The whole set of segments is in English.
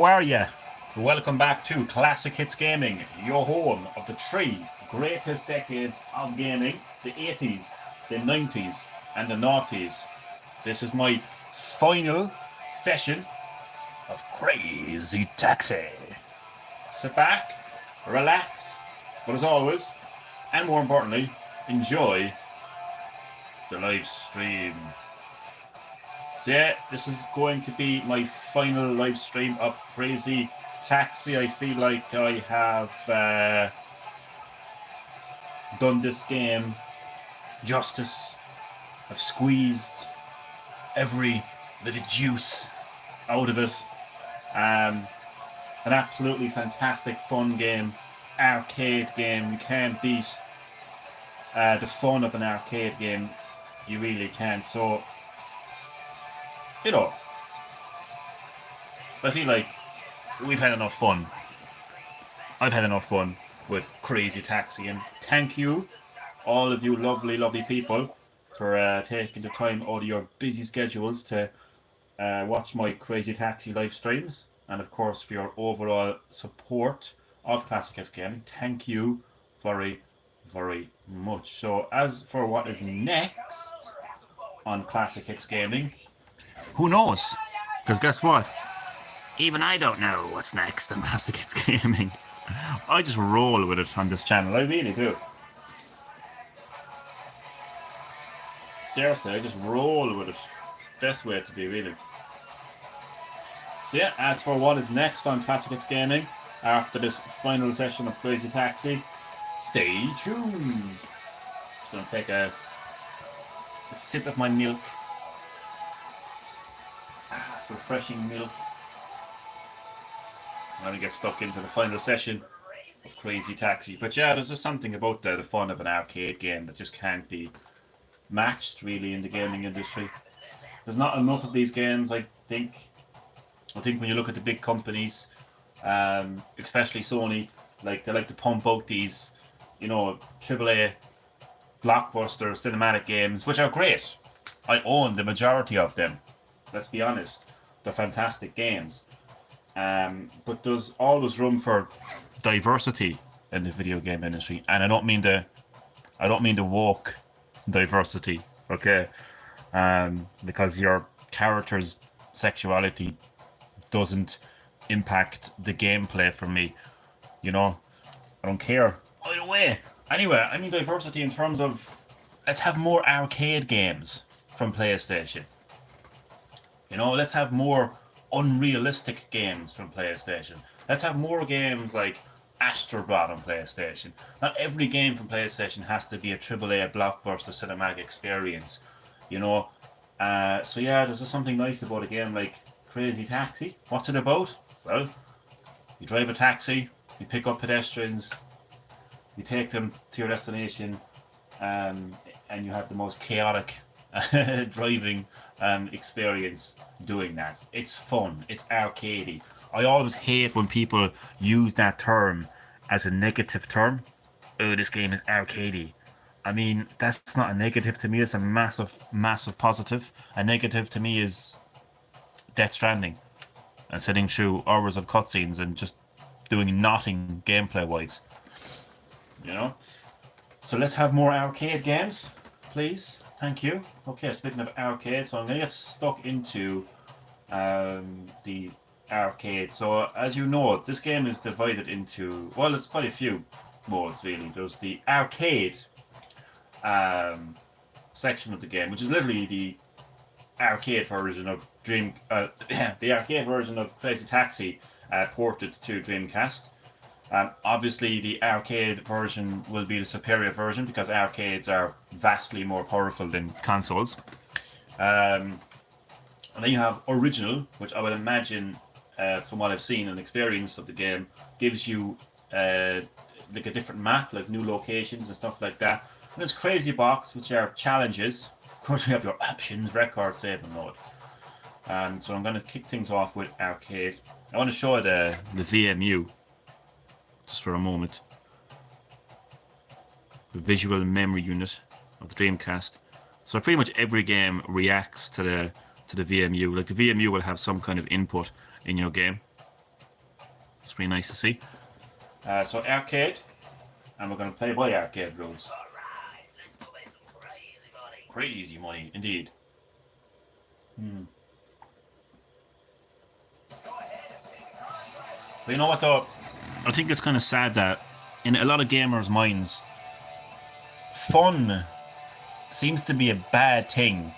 How are ya? Welcome back to Classic Hits Gaming, your home of the three greatest decades of gaming, the 80s, the 90s, and the noughties. This is my final session of Crazy Taxi. Sit back, relax, but as always, and more importantly, enjoy the live stream. So yeah, this is going to be my final live stream of Crazy Taxi. I feel like I have done this game justice. I've squeezed every little juice out of it. An absolutely fantastic fun game, arcade game. You can't beat the fun of an arcade game. You really can't. So, you know, I feel like we've had enough fun. I've had enough fun with Crazy Taxi, and thank you, all of you lovely, lovely people, for taking the time out of your busy schedules to watch my Crazy Taxi live streams, and of course for your overall support of Classic Hits Gaming. Thank you very, very much. So, as for what is next on Classic Hits Gaming, who knows? Because guess what? Even I don't know what's next on Classic Hits Gaming. I just roll with it on this channel. I really do. Seriously, I just roll with it. Best way to be, really. So yeah, as for what is next on Classic Hits Gaming, after this final session of Crazy Taxi, stay tuned. Just gonna take a sip of my milk. Refreshing milk. I'm gonna get stuck into the final session of Crazy Taxi. But yeah, there's just something about the fun of an arcade game that just can't be matched really in the gaming industry. There's not enough of these games, I think. I think when you look at the big companies, especially Sony, like they like to pump out these, you know, AAA blockbuster cinematic games, which are great. I own the majority of them. Let's be honest. They're fantastic games. But there's always room for diversity in the video game industry. And I don't mean the woke diversity, okay? Because your character's sexuality doesn't impact the gameplay for me. You know? I don't care. Either way. Anyway, I mean diversity in terms of let's have more arcade games from PlayStation. You know, let's have more unrealistic games from PlayStation. Let's have more games like Astrobot on PlayStation. Not every game from PlayStation has to be a AAA blockbuster cinematic experience, you know. So yeah, there's just something nice about a game like Crazy Taxi. What's it about? Well, you drive a taxi, you pick up pedestrians, you take them to your destination, and you have the most chaotic driving experience doing that. It's fun. It's arcadey. I always hate when people use that term as a negative term. Oh, this game is arcadey. I mean, that's not a negative to me. It's a massive, massive positive. A negative to me is Death Stranding and sitting through hours of cutscenes and just doing nothing gameplay-wise. You know? So let's have more arcade games, please. Thank you. Okay, speaking of arcade, so I'm going to get stuck into the arcade. So, as you know, this game is divided into, well, there's quite a few modes, really. There's the arcade section of the game, which is literally the arcade version of the arcade version of Crazy Taxi ported to Dreamcast. Obviously, the arcade version will be the superior version because arcades are vastly more powerful than consoles. And then you have original, which I would imagine, from what I've seen and experienced of the game, gives you like a different map, like new locations and stuff like that. And there's Crazy Box, which are challenges. Of course, you have your options, record, save, and load. So I'm going to kick things off with arcade. I want to show the VMU. Just for a moment. The visual memory unit of the Dreamcast. So pretty much every game reacts to the VMU. Like the VMU will have some kind of input in your game. It's really nice to see. So arcade, and we're going to play by arcade rules. Crazy money, indeed. But you know what though? I think it's kind of sad that in a lot of gamers' minds, fun seems to be a bad thing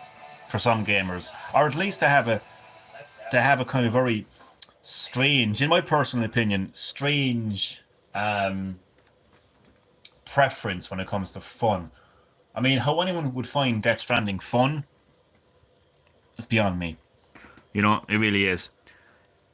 for some gamers, or at least to have a kind of very strange, in my personal opinion, strange preference when it comes to fun. I mean, how anyone would find Death Stranding fun is beyond me. You know, it really is.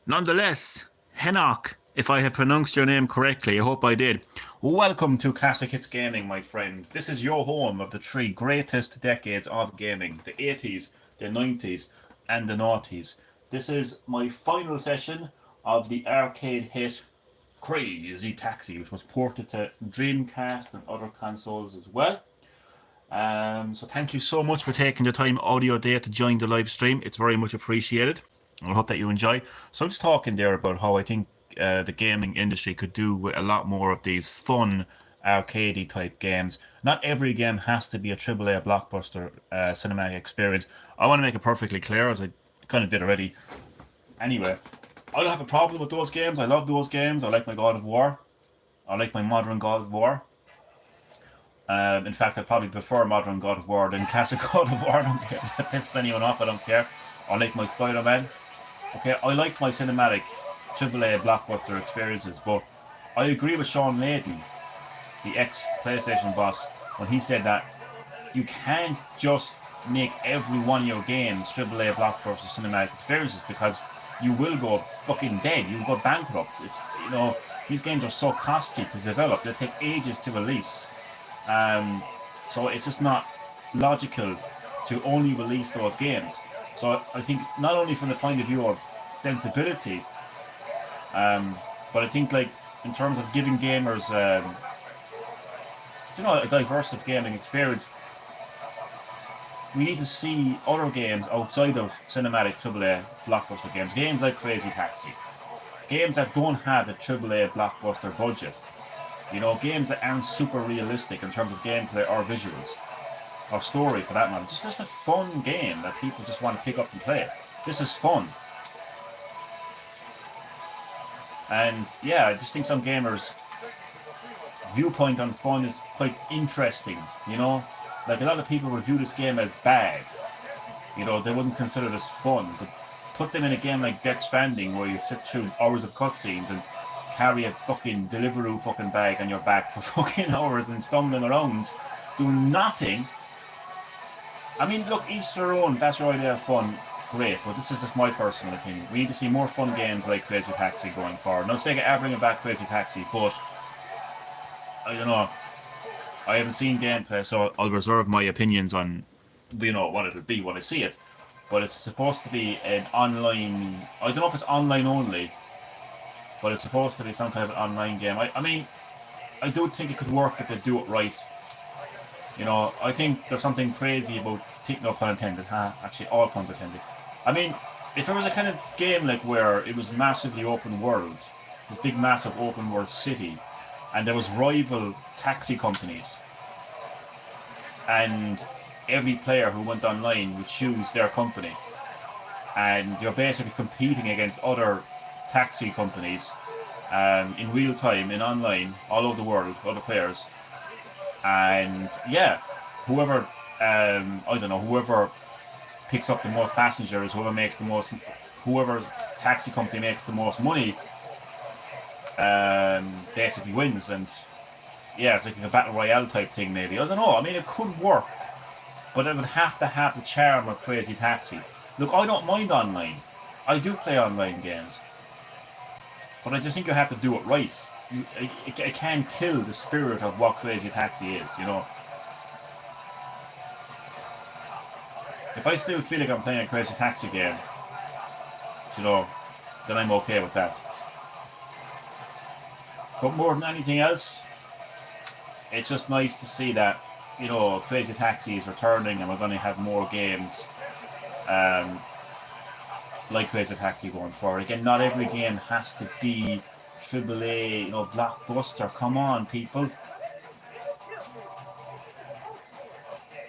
Nonetheless, Henoch, if I have pronounced your name correctly, I hope I did. Welcome to Classic Hits Gaming, my friend. This is your home of the three greatest decades of gaming. The 80s, the 90s, and the noughties. This is my final session of the arcade hit Crazy Taxi, which was ported to Dreamcast and other consoles as well. So thank you so much for taking the time out of your day to join the live stream. It's very much appreciated. I hope that you enjoy. So I'm just talking there about how I think the gaming industry could do with a lot more of these fun arcadey type games. Not every game has to be a AAA blockbuster cinematic experience. I want to make it perfectly clear, as I kind of did already. Anyway, I don't have a problem with those games. I love those games. I like my God of War. I like my modern God of War. In fact, I probably prefer modern God of War than classic God of War. I don't care if that pisses anyone off. I don't care. I like my Spider-Man. Okay, I like my cinematic AAA blockbuster experiences, but I agree with Sean Layden, the ex-PlayStation boss, when he said that you can't just make every one of your games AAA blockbuster cinematic experiences, because you will go fucking dead. You will go bankrupt. It's, you know, these games are so costly to develop. They take ages to release. So it's just not logical to only release those games. So I think not only from the point of view of sensibility, but I think like in terms of giving gamers, you know, a diverse gaming experience, we need to see other games outside of cinematic AAA blockbuster games. Games like Crazy Taxi. Games that don't have a AAA blockbuster budget. You know, games that aren't super realistic in terms of gameplay or visuals. Or story for that matter. Just a fun game that people just want to pick up and play. This is fun. And yeah, I just think some gamers' viewpoint on fun is quite interesting, you know? Like a lot of people would view this game as bad. You know, they wouldn't consider this fun. But put them in a game like Death Stranding where you sit through hours of cutscenes and carry a fucking Deliveroo fucking bag on your back for fucking hours and stumbling around doing nothing. I mean, look, each their own. That's your idea of fun. Great, but this is just my personal opinion. We need to see more fun games like Crazy Taxi going forward. Now, Sega are bringing back Crazy Taxi, but I don't know. I haven't seen gameplay, so I'll reserve my opinions on, you know, what it'll be when I see it. But it's supposed to be an online. I don't know if it's online only, but it's supposed to be some kind of an online game. I mean, I do think it could work if they do it right. You know, I think there's something crazy about, no pun intended, actually all puns intended. I mean, if there was a kind of game like where it was massively open world, this big massive open world city, and there was rival taxi companies, and every player who went online would choose their company, and you're basically competing against other taxi companies in real time, in online, all over the world, other players. And yeah, whoever, I don't know, whoever picks up the most passengers, whoever's taxi company makes the most money, basically wins. And yeah, it's like a battle royale type thing maybe. I don't know, I mean, it could work, but it would have to have the charm of Crazy Taxi. Look, I don't mind online. I do play online games. But I just think you have to do it right. It can't kill the spirit of what Crazy Taxi is, you know. If I still feel like I'm playing a Crazy Taxi game, you know, then I'm okay with that. But more than anything else, it's just nice to see that, you know, Crazy Taxi is returning and we're going to have more games like Crazy Taxi going forward. Again, not every game has to be triple A, blockbuster. Come on, people.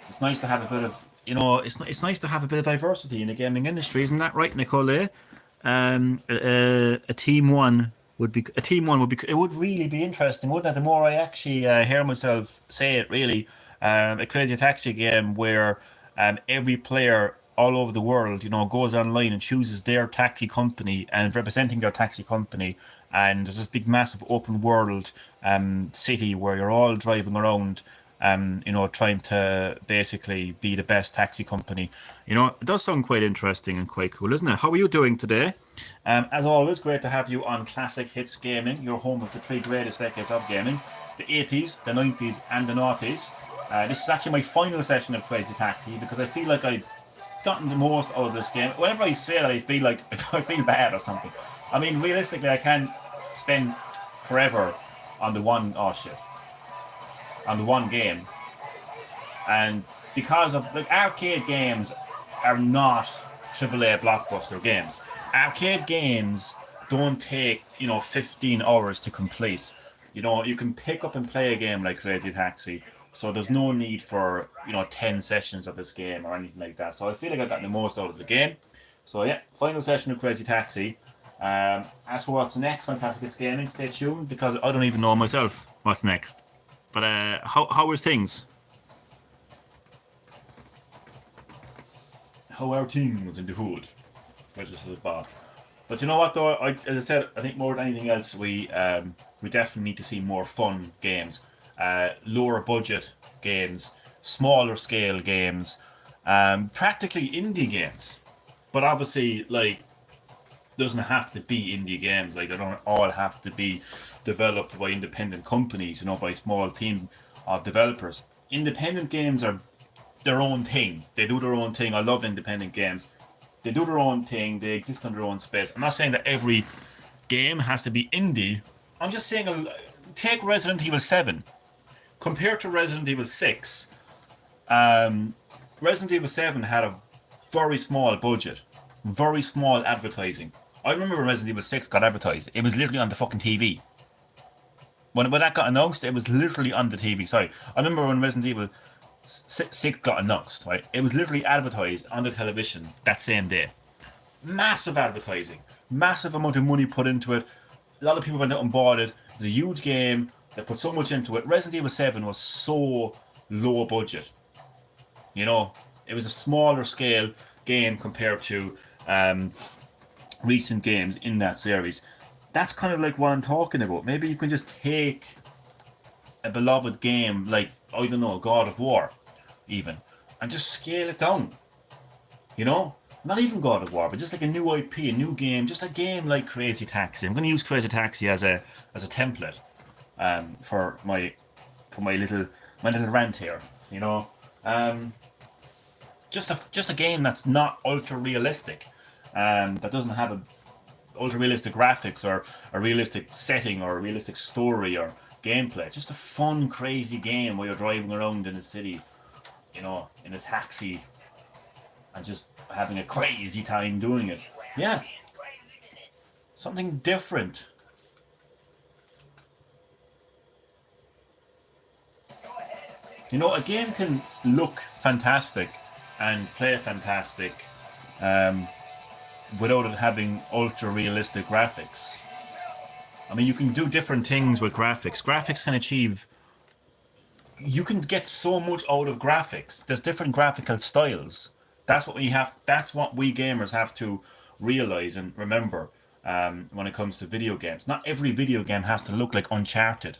It's nice to have a bit of, it's nice to have a bit of diversity in the gaming industry, isn't that right, Nicole? A team one would be it would really be interesting, wouldn't it? The more I actually hear myself say it, really, a Crazy Taxi game where every player all over the world, goes online and chooses their taxi company and representing their taxi company, and there's this big, massive open world city where you're all driving around, trying to basically be the best taxi company. It does sound quite interesting and quite cool, isn't it? How are you doing today? As always, great to have you on Classic Hits Gaming, your home of the three greatest decades of gaming, the 80s, the 90s, and the noughties. This is actually my final session of Crazy Taxi because I feel like I've gotten the most out of this game. Whenever I say that, I feel like I feel bad or something. I mean, realistically, I can't spend forever on the one game, and because of arcade games are not AAA blockbuster games. Arcade games don't take 15 hours to complete. You can pick up and play a game like Crazy Taxi, so there's no need for 10 sessions of this game or anything like that. So I feel like I've gotten the most out of the game. So yeah, final session of Crazy Taxi. As for what's next on Classic Hits Gaming, stay tuned because I don't even know myself what's next. But how is things? How are things in the hood? Registered Bob. But you know what though? As I said, I think more than anything else, we definitely need to see more fun games, lower budget games, smaller scale games, practically indie games. But obviously, doesn't have to be indie games. They don't all have to be developed by independent companies, by a small team of developers. Independent games are their own thing. They do their own thing. I love independent games. They do their own thing. They exist on their own space. I'm not saying that every game has to be indie. I'm just saying, take Resident Evil 7. Compared to Resident Evil 6, Resident Evil 7 had a very small budget, very small advertising. I remember when Resident Evil 6 got advertised, it was literally on the fucking TV. When that got announced, it was literally on the TV. Sorry. I remember when Resident Evil 6 got announced, right? It was literally advertised on the television that same day. Massive advertising. Massive amount of money put into it. A lot of people went out and bought it. It was a huge game. They put so much into it. Resident Evil 7 was so low budget. It was a smaller scale game compared to recent games in that series. That's kind of like what I'm talking about. Maybe you can just take a beloved game like, I don't know, God of War, even, and just scale it down. Not even God of War, but just like a new IP, a new game, just a game like Crazy Taxi. I'm going to use Crazy Taxi as a template for my little rant here. Just a game that's not ultra realistic, that doesn't have ultra realistic graphics or a realistic setting or a realistic story or gameplay. Just a fun, crazy game where you're driving around in a city, in a taxi, and just having a crazy time doing it. Yeah, something different. A game can look fantastic and play fantastic without it having ultra realistic graphics. I mean, you can do different things with graphics. Graphics can achieve... You can get so much out of graphics. There's different graphical styles. That's what we gamers have to realize and remember when it comes to video games. Not every video game has to look like Uncharted,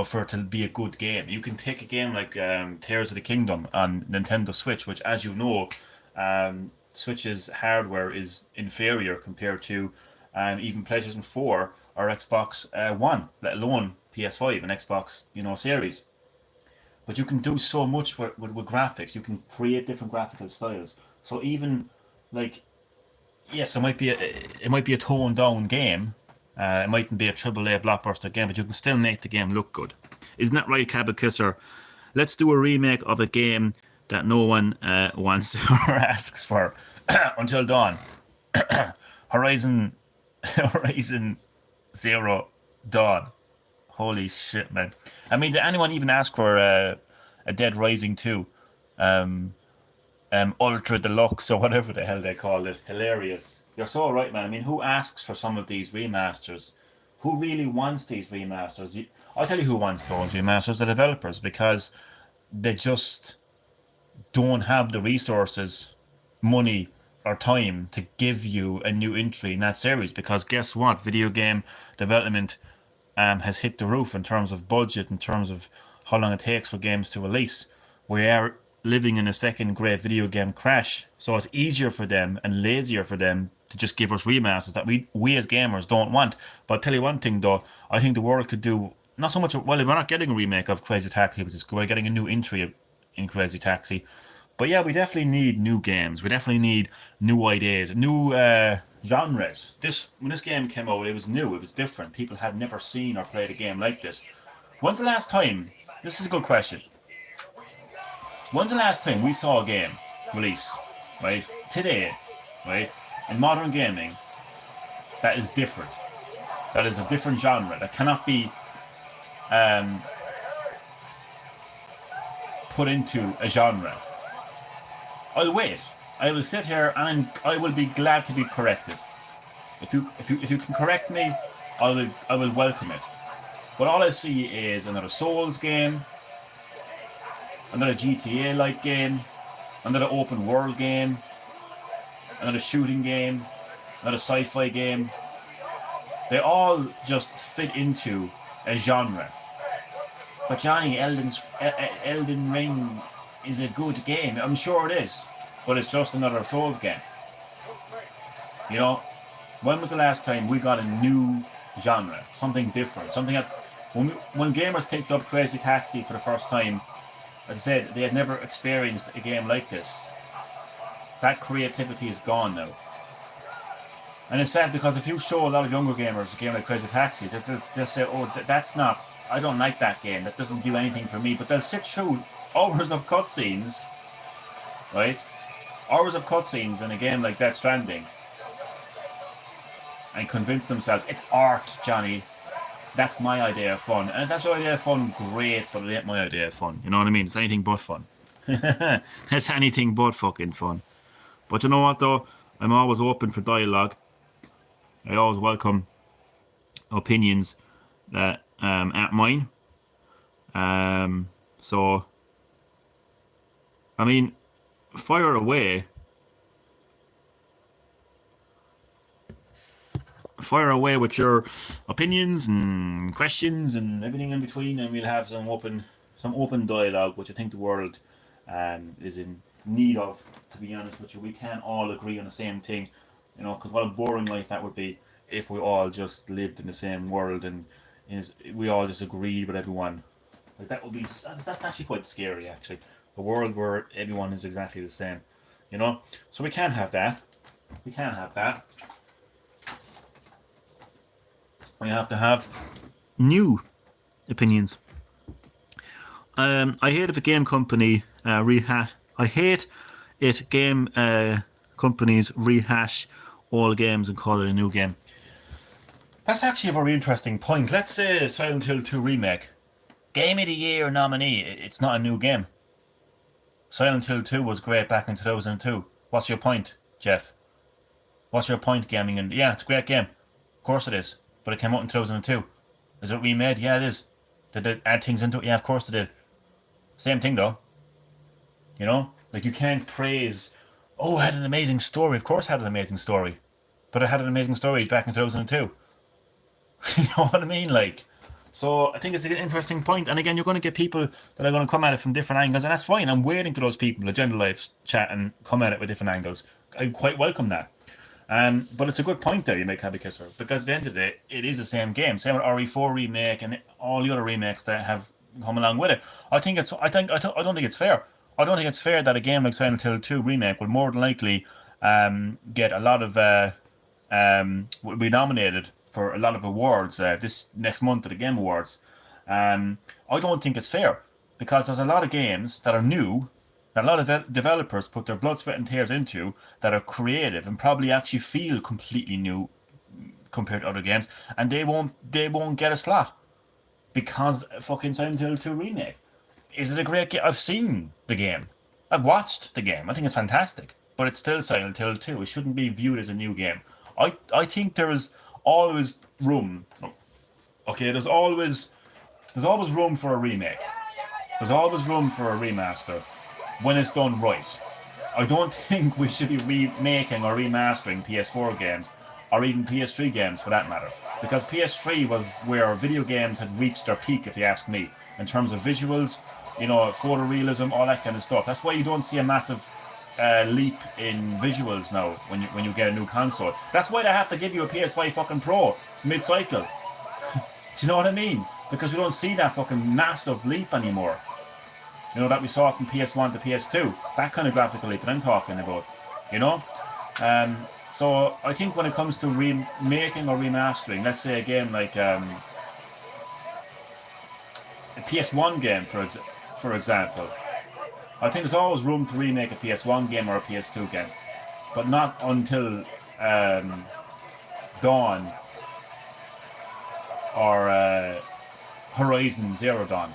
for it to be a good game. You can take a game like Tears of the Kingdom on Nintendo Switch, which, as you know, Switch's hardware is inferior compared to even PlayStation 4 or Xbox One, let alone PS5 and Xbox, Series. But you can do so much with graphics. You can create different graphical styles. So even yes, it might be a toned down game. It mightn't be a AAA blockbuster game, but you can still make the game look good. Isn't that right, Cabot-Kisser? Let's do a remake of a game that no one wants or asks for. Until Dawn. Horizon 0 done. Holy shit, man. I mean, did anyone even ask for a Dead Rising 2? Um, Ultra Deluxe or whatever the hell they called it. Hilarious. You're so right, man. I mean, who asks for some of these remasters? Who really wants these remasters? I'll tell you who wants those remasters, the developers, because they just don't have the resources, money, or time to give you a new entry in that series. Because guess what? Video game development has hit the roof in terms of budget, in terms of how long it takes for games to release. We are living in a second great video game crash, so it's easier for them and lazier for them to just give us remasters that we as gamers don't want. But I'll tell you one thing though, I think the world could do not so much. Well, we're not getting a remake of Crazy Taxi, which is good. We're getting a new entry in Crazy Taxi. But yeah, we definitely need new games. We definitely need new ideas, new genres. When this game came out, it was new. It was different. People had never seen or played a game like this. When's the last time? This is a good question. When's the last time we saw a game release, right? Today, right? In modern gaming, that is different. That is a different genre. That cannot be put into a genre. I'll wait. I will sit here and I will be glad to be corrected. If you can correct me, I will welcome it. But all I see is another Souls game, another GTA-like game, another open world game, another shooting game, another sci-fi game. They all just fit into a genre. But Johnny, Elden Ring is a good game. I'm sure it is. But it's just another Souls game. You know, when was the last time we got a new genre? Something different. Something that, when gamers picked up Crazy Taxi for the first time, as I said, they had never experienced a game like this. That creativity is gone now. And it's sad because if you show a lot of younger gamers a game like Crazy Taxi, they'll say, oh, that's not, I don't like that game, that doesn't do anything for me. But they'll sit through hours of cutscenes, right? Hours of cutscenes in a game like Death Stranding and convince themselves, it's art, Johnny. That's my idea of fun. And if that's your idea of fun, great, but it ain't my idea of fun. You know what I mean? It's anything but fun. It's anything but fucking fun. But you know what though? I'm always open for dialogue. I always welcome opinions that aren't mine. So, I mean, fire away. Fire away with your opinions and questions and everything in between, and we'll have some open dialogue, which I think the world is in need of. To be honest with you, we can't all agree on the same thing, you know, because what a boring life that would be if we all just lived in the same world and we all just agreed with everyone. Like that would be that's actually quite scary. Actually, a world where everyone is exactly the same, you know. So we can't have that. We can't have that. We have to have new opinions. I hate if a game company I hate it game companies rehash all games and call it a new game. That's actually a very interesting point. Let's say Silent Hill 2 Remake. Game of the Year nominee. It's not a new game. Silent Hill 2 was great back in 2002. What's your point, Jeff? What's your point, gaming? And yeah, it's a great game. Of course it is. But it came out in 2002. Is it remade? Yeah, it is. Did they add things into it? Yeah, of course it did. Same thing though. You know? Like you can't praise, oh, it had an amazing story. Of course it had an amazing story. But it had an amazing story back in 2002. You know what I mean? Like, so I think it's an interesting point. And again, you're going to get people that are going to come at it from different angles, and that's fine. I'm waiting for those people to Agenda Live chat and come at it with different angles. I quite welcome that. But it's a good point there you make, Happy Kisser, because at the end of the day, it is the same game. Same with RE4 remake and all the other remakes that have come along with it. I don't think it's fair. I don't think it's fair that a game like Silent Hill 2 remake will more than likely get a lot of will be nominated for a lot of awards this next month at the Game Awards. I don't think it's fair because there's a lot of games that are new that a lot of developers put their blood, sweat, and tears into that are creative and probably actually feel completely new compared to other games, and they won't get a slot because fucking Silent Hill 2 remake. Is it a great game? I've seen the game. I've watched the game. I think it's fantastic, but it's still Silent Hill 2. It shouldn't be viewed as a new game. I think there is always room. Okay, there's always room for a remake. There's always room for a remaster when it's done right. I don't think we should be remaking or remastering PS4 games, or even PS3 games for that matter, because PS3 was where video games had reached their peak, if you ask me, in terms of visuals, photorealism, all that kind of stuff. That's why you don't see a massive leap in visuals now when you get a new console. That's why they have to give you a PS5 fucking Pro mid-cycle. Do you know what I mean? Because we don't see that fucking massive leap anymore. That we saw from PS1 to PS2. That kind of graphical leap that I'm talking about. So I think when it comes to remaking or remastering, let's say a game like a PS1 game, for example, I think there's always room to remake a PS1 game or a PS2 game, but not until Dawn or Horizon Zero Dawn.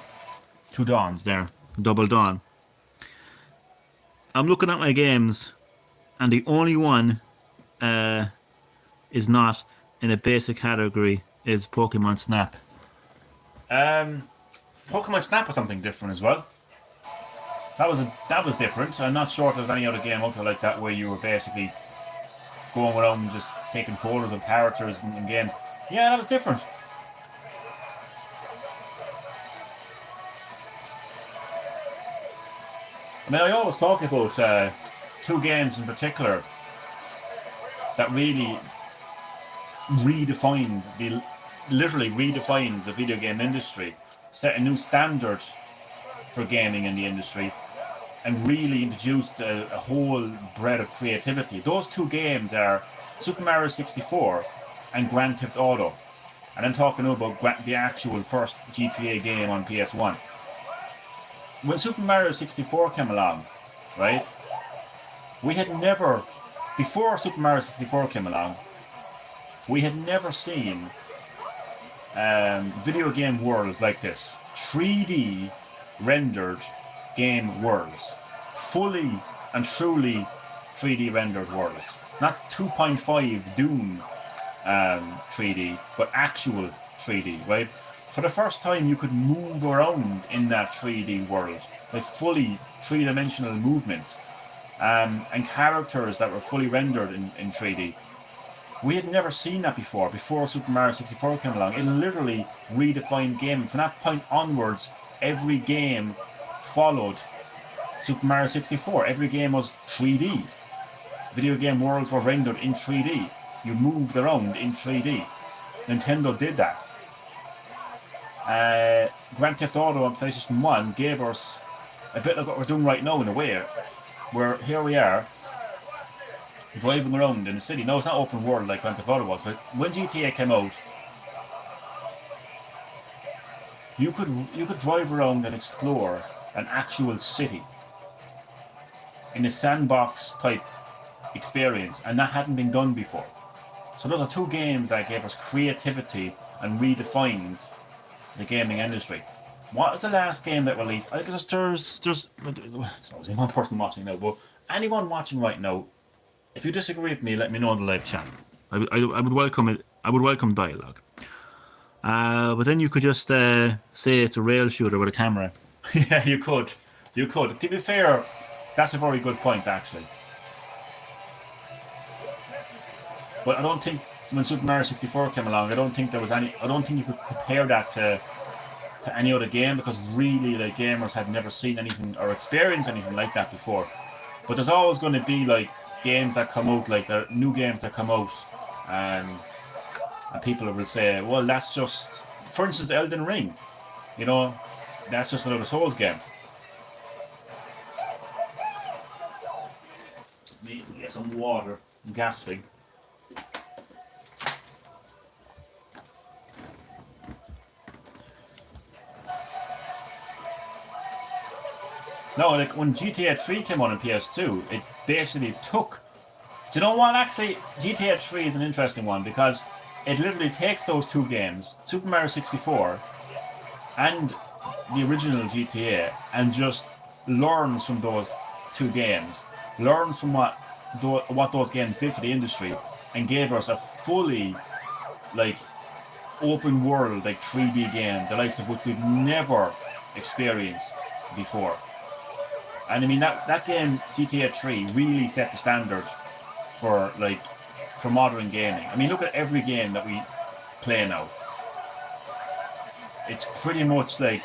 2 dawns there. Double Dawn. I'm looking at my games, and the only one is not in a basic category is Pokemon Snap. Pokemon Snap was something different as well. That was different. I'm not sure if there's any other game out there like that where you were basically going around and just taking photos of characters in games. Yeah, that was different. I mean, I always talk about 2 games in particular that really literally redefined the video game industry, set a new standard for gaming in the industry, and really introduced a whole breadth of creativity. Those 2 games are Super Mario 64 and Grand Theft Auto. And I'm talking about the actual first GTA game on PS1. When Super Mario 64 came along, right, we had never, before Super Mario 64 came along, we had never seen video game worlds like this. 3D rendered game worlds. Fully and truly 3D rendered worlds. Not 2.5 Doom 3D, but actual 3D, right? For the first time, you could move around in that 3D world, like fully 3-dimensional movement, and characters that were fully rendered in 3D. We had never seen that before Super Mario 64 came along. It literally redefined gaming. From that point onwards, every game followed Super Mario 64. Every game was 3D. Video game worlds were rendered in 3D. You moved around in 3D. Nintendo did that. Grand Theft Auto on PlayStation 1 gave us a bit like what we're doing right now in a way, where here we are driving around in the city. No, it's not open world like Grand Theft Auto was, but when GTA came out, you could drive around and explore an actual city in a sandbox type experience, and that hadn't been done before. So those are 2 games that gave us creativity and redefined the gaming industry. What was the last game that released? I guess there's only one person watching now, but anyone watching right now, if you disagree with me, let me know in the live chat. I would welcome it. I would welcome dialogue. But then you could just say it's a rail shooter with a camera. Yeah, you could. To be fair, that's a very good point, actually. But I don't think when Super Mario 64 came along, I don't think there was any. I don't think you could compare that to any other game, because really, like, gamers had never seen anything or experienced anything like that before. But there's always going to be like games that come out, like there are new games that come out, and people will say, well, that's just, for instance, Elden Ring. That's just another Souls game. Maybe get some water. I'm gasping. No, like when GTA 3 came on in PS2, it basically took... Do you know what, actually? GTA 3 is an interesting one, because it literally takes those two games, Super Mario 64 and the original GTA, and just learns from those two games, learns from what those games did for the industry, and gave us a fully like open world like 3D game, the likes of which we've never experienced before. And I mean that game GTA 3 really set the standard for modern gaming. I mean, look at every game that we play now. It's pretty much like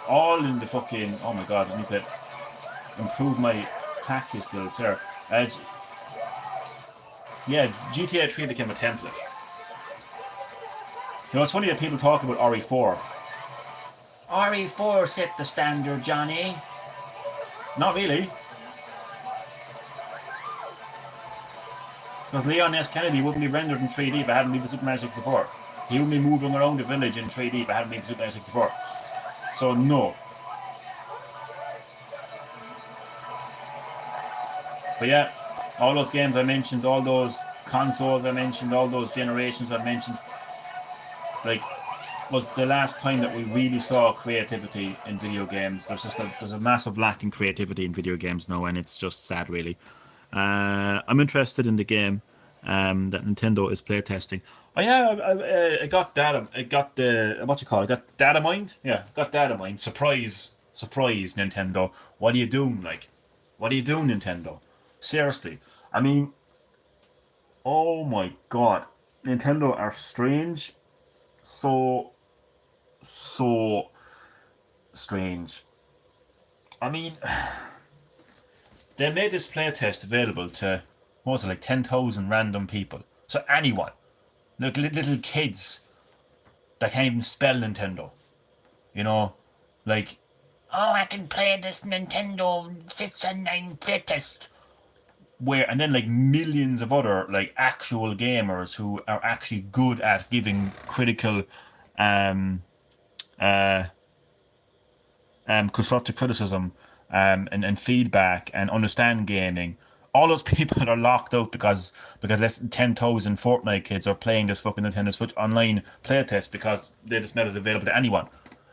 all in the fucking. Oh my god, I need to improve my tactical skills here. Yeah, GTA 3 became a template. You know, it's funny that people talk about RE4. RE4 set the standard, Johnny. Not really. Because Leon S. Kennedy wouldn't be rendered in 3D if it hadn't been for Super Mario 64. He wouldn't be moving around the village in 3D if it hadn't been for Super Mario 64. So, no. But yeah, all those games I mentioned, all those consoles I mentioned, all those generations I mentioned, like, was the last time that we really saw creativity in video games. There's a massive lack in creativity in video games now, and it's just sad, really. I'm interested in the game that Nintendo is playtesting. Oh yeah, I got data. I got the what you call it? I got data mined. Yeah, got data mined. Surprise, Nintendo. What are you doing? Like, what are you doing, Nintendo? Seriously, I mean, oh my god, Nintendo are strange. So strange. I mean, they made this playtest available to, what was it, like 10,000 random people. So anyone, like little kids that can't even spell Nintendo, you know, like, oh, I can play this Nintendo 6 and 9 playtest. And then like millions of other like actual gamers who are actually good at giving critical constructive criticism and feedback and understand gaming. All those people are locked out because less than 10,000 Fortnite kids are playing this fucking Nintendo Switch online playtest because they just made it available to anyone.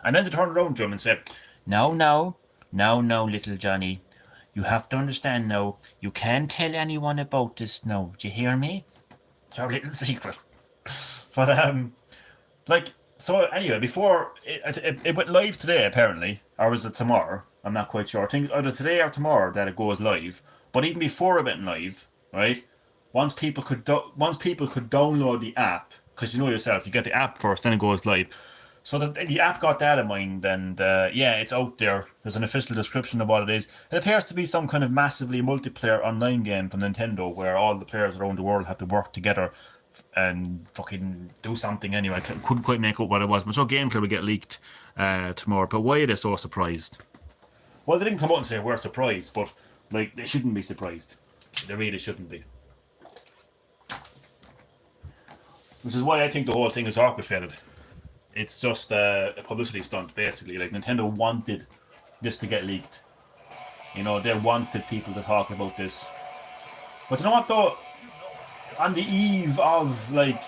And then they turn around to him and say, no, little Johnny. You have to understand now, you can't tell anyone about this now. Do you hear me? It's our little secret. But, like, so anyway, before, it went live today, apparently. Or was it tomorrow? I'm not quite sure. I think it's either today or tomorrow that it goes live. But even before it went live, right, once people could download the app, because you know yourself, you get the app first, then it goes live. So the app got data mined, and yeah, it's out there. There's an official description of what it is. It appears to be some kind of massively multiplayer online game from Nintendo, where all the players around the world have to work together and fucking do something anyway. I couldn't quite make out what it was, but so gameplay will get leaked tomorrow. But why are they so surprised? Well, they didn't come out and say we're surprised, but like they shouldn't be surprised. They really shouldn't be. Which is why I think the whole thing is orchestrated. It's just a publicity stunt, basically. Like, Nintendo wanted this to get leaked. You know, they wanted people to talk about this. But you know what, though? On the eve of, like,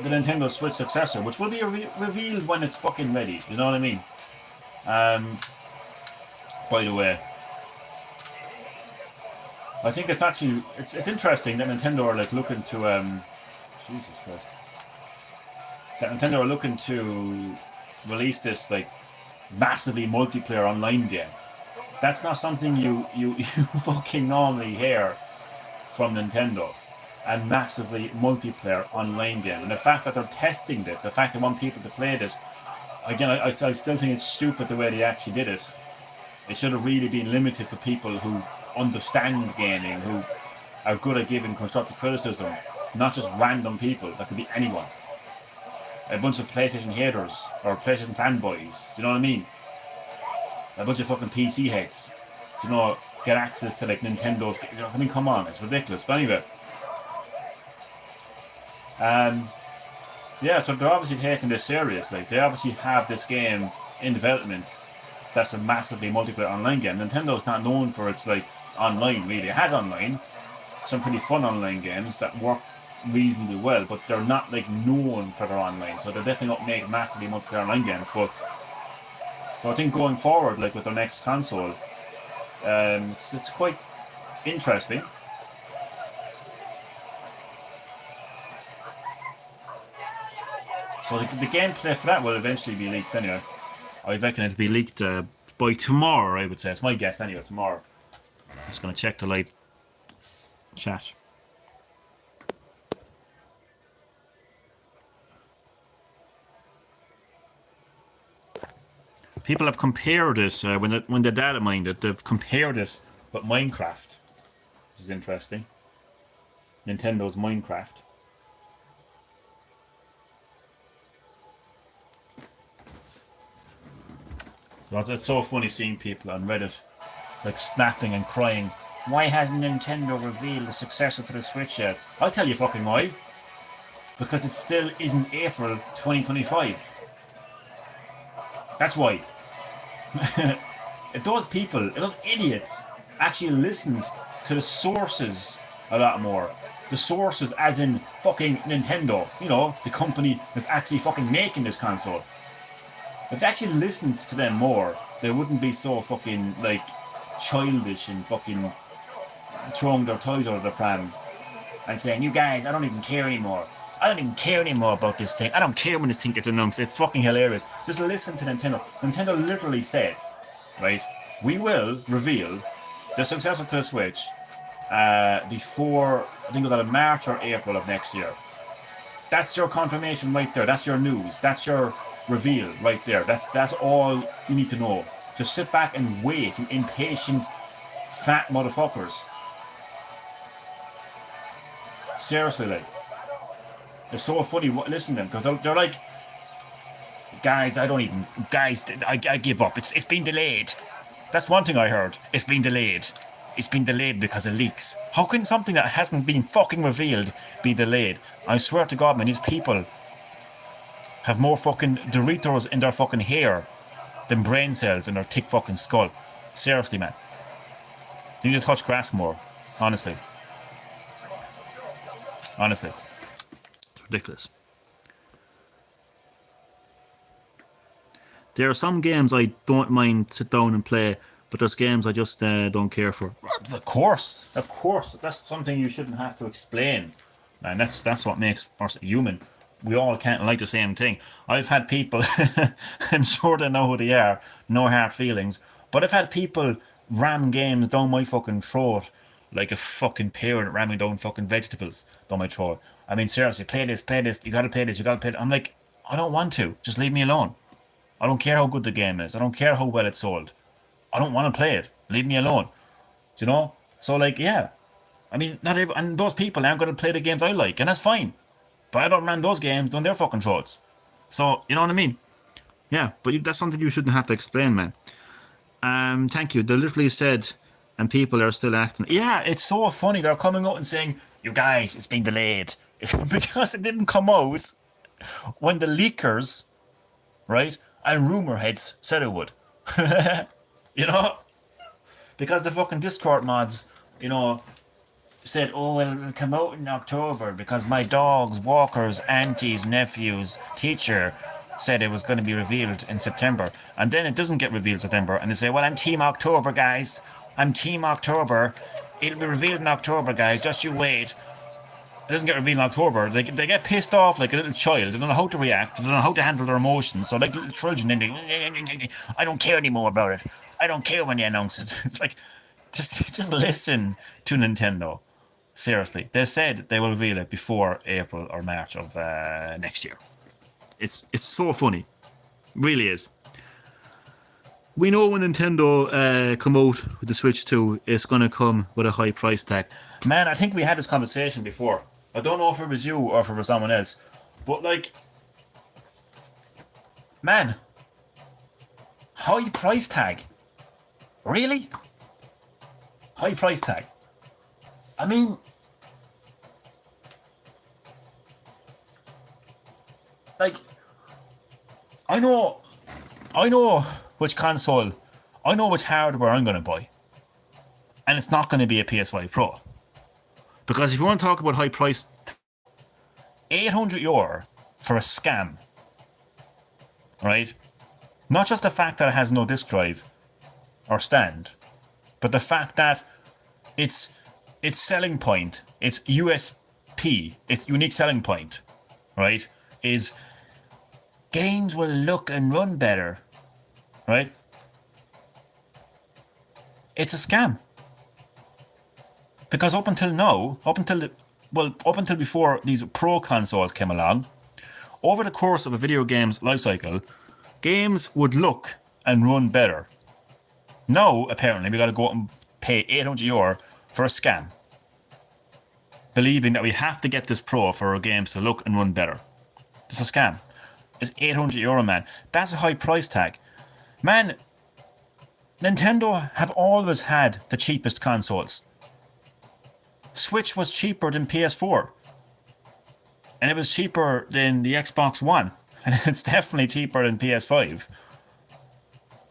the Nintendo Switch successor, which will be revealed when it's fucking ready. You know what I mean? By the way, I think it's actually... It's interesting that Nintendo are, like, looking to... Jesus Christ. That Nintendo are looking to release this like massively multiplayer online game. That's not something you fucking normally hear from Nintendo. A massively multiplayer online game. And the fact that they're testing this, the fact they want people to play this, again, I still think it's stupid the way they actually did it. It should have really been limited to people who understand gaming, who are good at giving constructive criticism, not just random people. That could be anyone. A bunch of PlayStation haters or PlayStation fanboys. Do you know what I mean? A bunch of fucking PC heads. Do you know, get access to like Nintendo's. I mean, come on, it's ridiculous. But anyway, yeah. So they're obviously taking this serious. Like, they obviously have this game in development. That's a massively multiplayer online game. Nintendo's not known for its like online. Really, it has online, some pretty fun online games that work reasonably well, but they're not like known for their online, so they're definitely not make massively multiplayer online games. But so I think going forward, like with their next console, it's quite interesting. So the gameplay for that will eventually be leaked anyway. I reckon it'll be leaked by tomorrow, I would say. It's my guess anyway, tomorrow. Just going to check the live chat. People have compared it, when the data mined it, they've compared it with Minecraft. Which is interesting. Nintendo's Minecraft. It's so funny seeing people on Reddit like snapping and crying. Why hasn't Nintendo revealed the successor to the Switch yet? I'll tell you fucking why. Because it still isn't April 2025. That's why. If those people, if those idiots actually listened to the sources a lot more, the sources as in fucking Nintendo, you know, the company that's actually fucking making this console. If they actually listened to them more, they wouldn't be so fucking, like, childish and fucking throwing their toys out of the pram and saying, you guys, I don't even care anymore. I don't even care anymore about this thing. I don't care when this thing gets announced. It's fucking hilarious. Just listen to Nintendo. Nintendo literally said, right, we will reveal the successor to the Switch before, I think it was either March or April of next year. That's your confirmation right there. That's your news. That's your reveal right there. That's all you need to know. Just sit back and wait, you impatient fat motherfuckers. Seriously, like, it's so funny. Listen to them because they're like, guys, I give up. It's been delayed. That's one thing I heard. It's been delayed. It's been delayed because of leaks. How can something that hasn't been fucking revealed be delayed? I swear to God, man, these people have more fucking Doritos in their fucking hair than brain cells in their thick fucking skull. Seriously, man. They need to touch grass more. Honestly. Honestly. It's ridiculous. There are some games I don't mind sit down and play, but there's games I just don't care for. Of course. That's something you shouldn't have to explain. Man, that's what makes us human. We all can't like the same thing. I've had people, I'm sure they know who they are, no hard feelings, but I've had people ram games down my fucking throat like a fucking parent ramming down fucking vegetables down my throat. I mean, seriously, play this, you gotta play this. I'm like, I don't want to. Just leave me alone. I don't care how good the game is. I don't care how well it's sold. I don't want to play it. Leave me alone. Do you know? So, like, yeah. I mean, and those people aren't going to play the games I like, and that's fine. But I don't run those games down their fucking throats. So, you know what I mean? Yeah, but that's something you shouldn't have to explain, man. Thank you. They literally said, and people are still acting. Yeah, it's so funny. They're coming out and saying, you guys, it's been delayed. Because it didn't come out when the leakers, right, and rumour heads said it would. You know? Because the fucking Discord mods, you know, said, oh, it'll come out in October because my dogs, walkers, aunties, nephews, teacher said it was going to be revealed in September. And then it doesn't get revealed in September. And they say, well, I'm Team October, guys. I'm Team October. It'll be revealed in October, guys. Just you wait. It doesn't get revealed in October. They get pissed off like a little child. They don't know how to react. They don't know how to handle their emotions. So like little children, I don't care anymore about it. I don't care when they announce it. It's like, just listen to Nintendo. Seriously, they said they will reveal it before April or March of next year. It's so funny, really is. We know when Nintendo come out with the Switch 2, it's gonna come with a high price tag. Man, I think we had this conversation before. I don't know if it was you or if it was someone else, but like, man, high price tag, really? High price tag. I mean, like, I know which console, I know which hardware I'm going to buy. And it's not going to be a PS5 Pro. Because if you want to talk about high price, €800 for a scam, right? Not just the fact that it has no disk drive or stand, but the fact that its selling point, its USP, its unique selling point, right, is games will look and run better, right? It's a scam. Because up until now, up until before these pro consoles came along, over the course of a video game's lifecycle, games would look and run better. Now, apparently, we got to go out and pay €800 for a scam, believing that we have to get this pro for our games to look and run better. It's a scam. It's €800, man. That's a high price tag. Man, Nintendo have always had the cheapest consoles. Switch was cheaper than PS4. And it was cheaper than the Xbox One. And it's definitely cheaper than PS5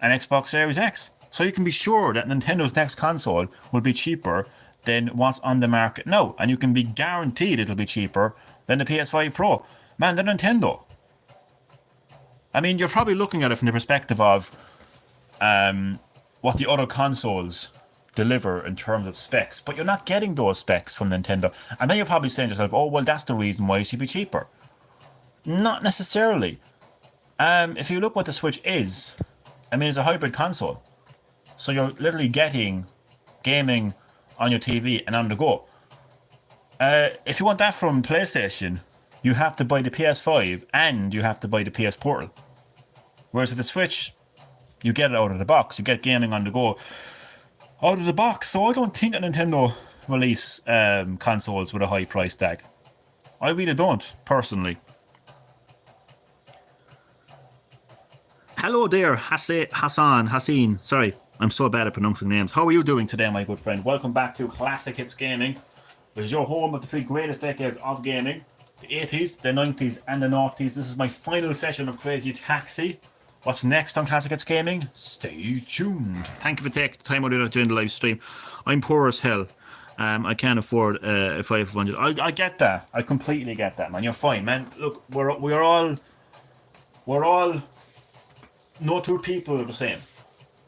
and Xbox Series X. So you can be sure that Nintendo's next console will be cheaper than what's on the market now. And you can be guaranteed it'll be cheaper than the PS5 Pro. Man, they're Nintendo. I mean, you're probably looking at it from the perspective of what the other consoles deliver in terms of specs, but you're not getting those specs from Nintendo. And then you're probably saying to yourself, oh, well, that's the reason why it should be cheaper. Not necessarily. If you look what the Switch is, I mean, it's a hybrid console. So you're literally getting gaming on your TV and on the go. If you want that from PlayStation, you have to buy the PS5 and you have to buy the PS Portal. Whereas with the Switch, you get it out of the box. You get gaming on the go out of the box. So I don't think that Nintendo release consoles with a high price tag. I really don't, personally. Hello there, Hassan. Sorry, I'm so bad at pronouncing names. How are you doing today, my good friend? Welcome back to Classic Hits Gaming, which is your home of the 3 greatest decades of gaming. The 80s, the 90s, and the 90s. This is my final session of Crazy Taxi. What's next on Classic Hits Gaming? Stay tuned. Thank you for taking the time out of during the live stream. I'm poor as hell. I can't afford a 500. I get that. I completely get that, man. You're fine, man. Look, we're all. No two people are the same.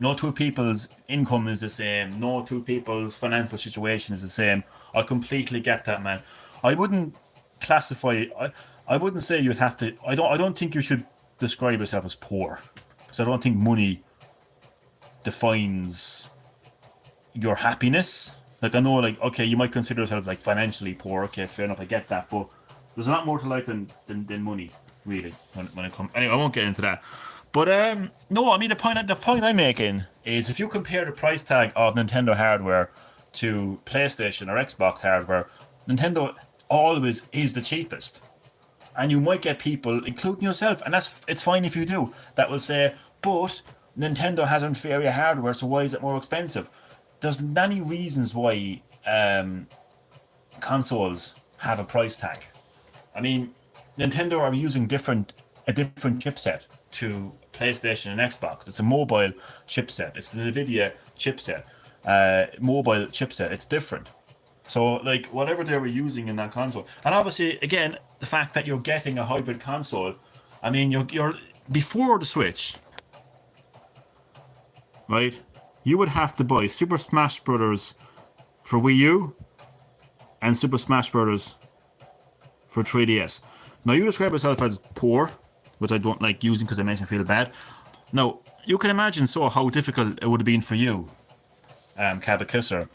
No two people's income is the same. No two people's financial situation is the same. I completely get that, man. I wouldn't classify. I wouldn't say you'd have to. I don't think you should describe yourself as poor, because I don't think money defines your happiness. Like, I know, like, okay, you might consider yourself like financially poor. Okay, fair enough, I get that, but there's a lot more to life than money, really. When it comes, anyway, I won't get into that. But no, I mean, the point I'm making is, if you compare the price tag of Nintendo hardware to PlayStation or Xbox hardware, Nintendo always is the cheapest. And you might get people, including yourself, and it's fine if you do, that will say, but Nintendo has inferior hardware, so why is it more expensive? There's many reasons why consoles have a price tag. I mean, Nintendo are using a different chipset to PlayStation and Xbox. It's a mobile chipset. It's the NVIDIA chipset. Mobile chipset. It's different. So, like, whatever they were using in that console. And obviously, again, the fact that you're getting a hybrid console, I mean, you're before the Switch, right? You would have to buy Super Smash Brothers for Wii U and Super Smash Brothers for 3DS. Now, you describe yourself as poor, which I don't like using because it makes me feel bad. Now, you can imagine how difficult it would have been for you, Kabakisser,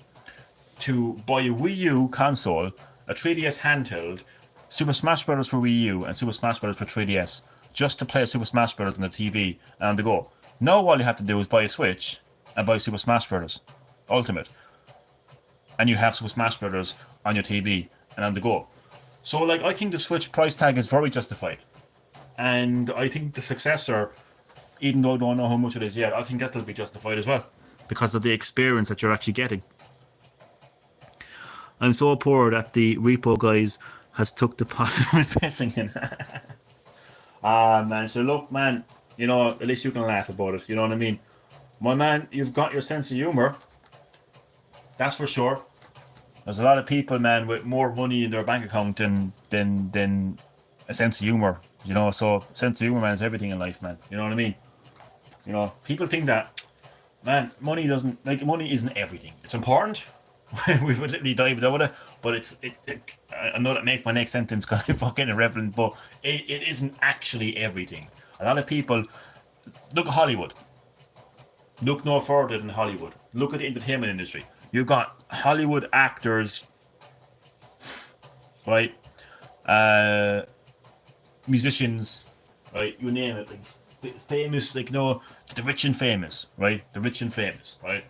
to buy a Wii U console, a 3DS handheld, Super Smash Bros. For Wii U and Super Smash Bros. For 3DS, just to play Super Smash Bros. On the TV and on the go. Now all you have to do is buy a Switch and buy Super Smash Bros. Ultimate. And you have Super Smash Bros. On your TV and on the go. So, like, I think the Switch price tag is very justified. And I think the successor, even though I don't know how much it is yet, I think that'll be justified as well, because of the experience that you're actually getting. I'm so poor that the repo guys has took the pot I was pissing in. Man, so look, man, you know, at least you can laugh about it, you know what I mean? My man, you've got your sense of humour. That's for sure. There's a lot of people, man, with more money in their bank account than a sense of humor. You know, so sense of humor, man, is everything in life, man. You know what I mean? You know, people think that, man, money isn't everything. It's important. We would literally dive into it, but I know that make my next sentence kind of fucking irrelevant, but it isn't actually everything. A lot of people look at Hollywood. Look no further than Hollywood. Look at the entertainment industry. You've got Hollywood actors, right? Musicians, right? You name it, like famous, like, you know, the rich and famous, right? The rich and famous, right?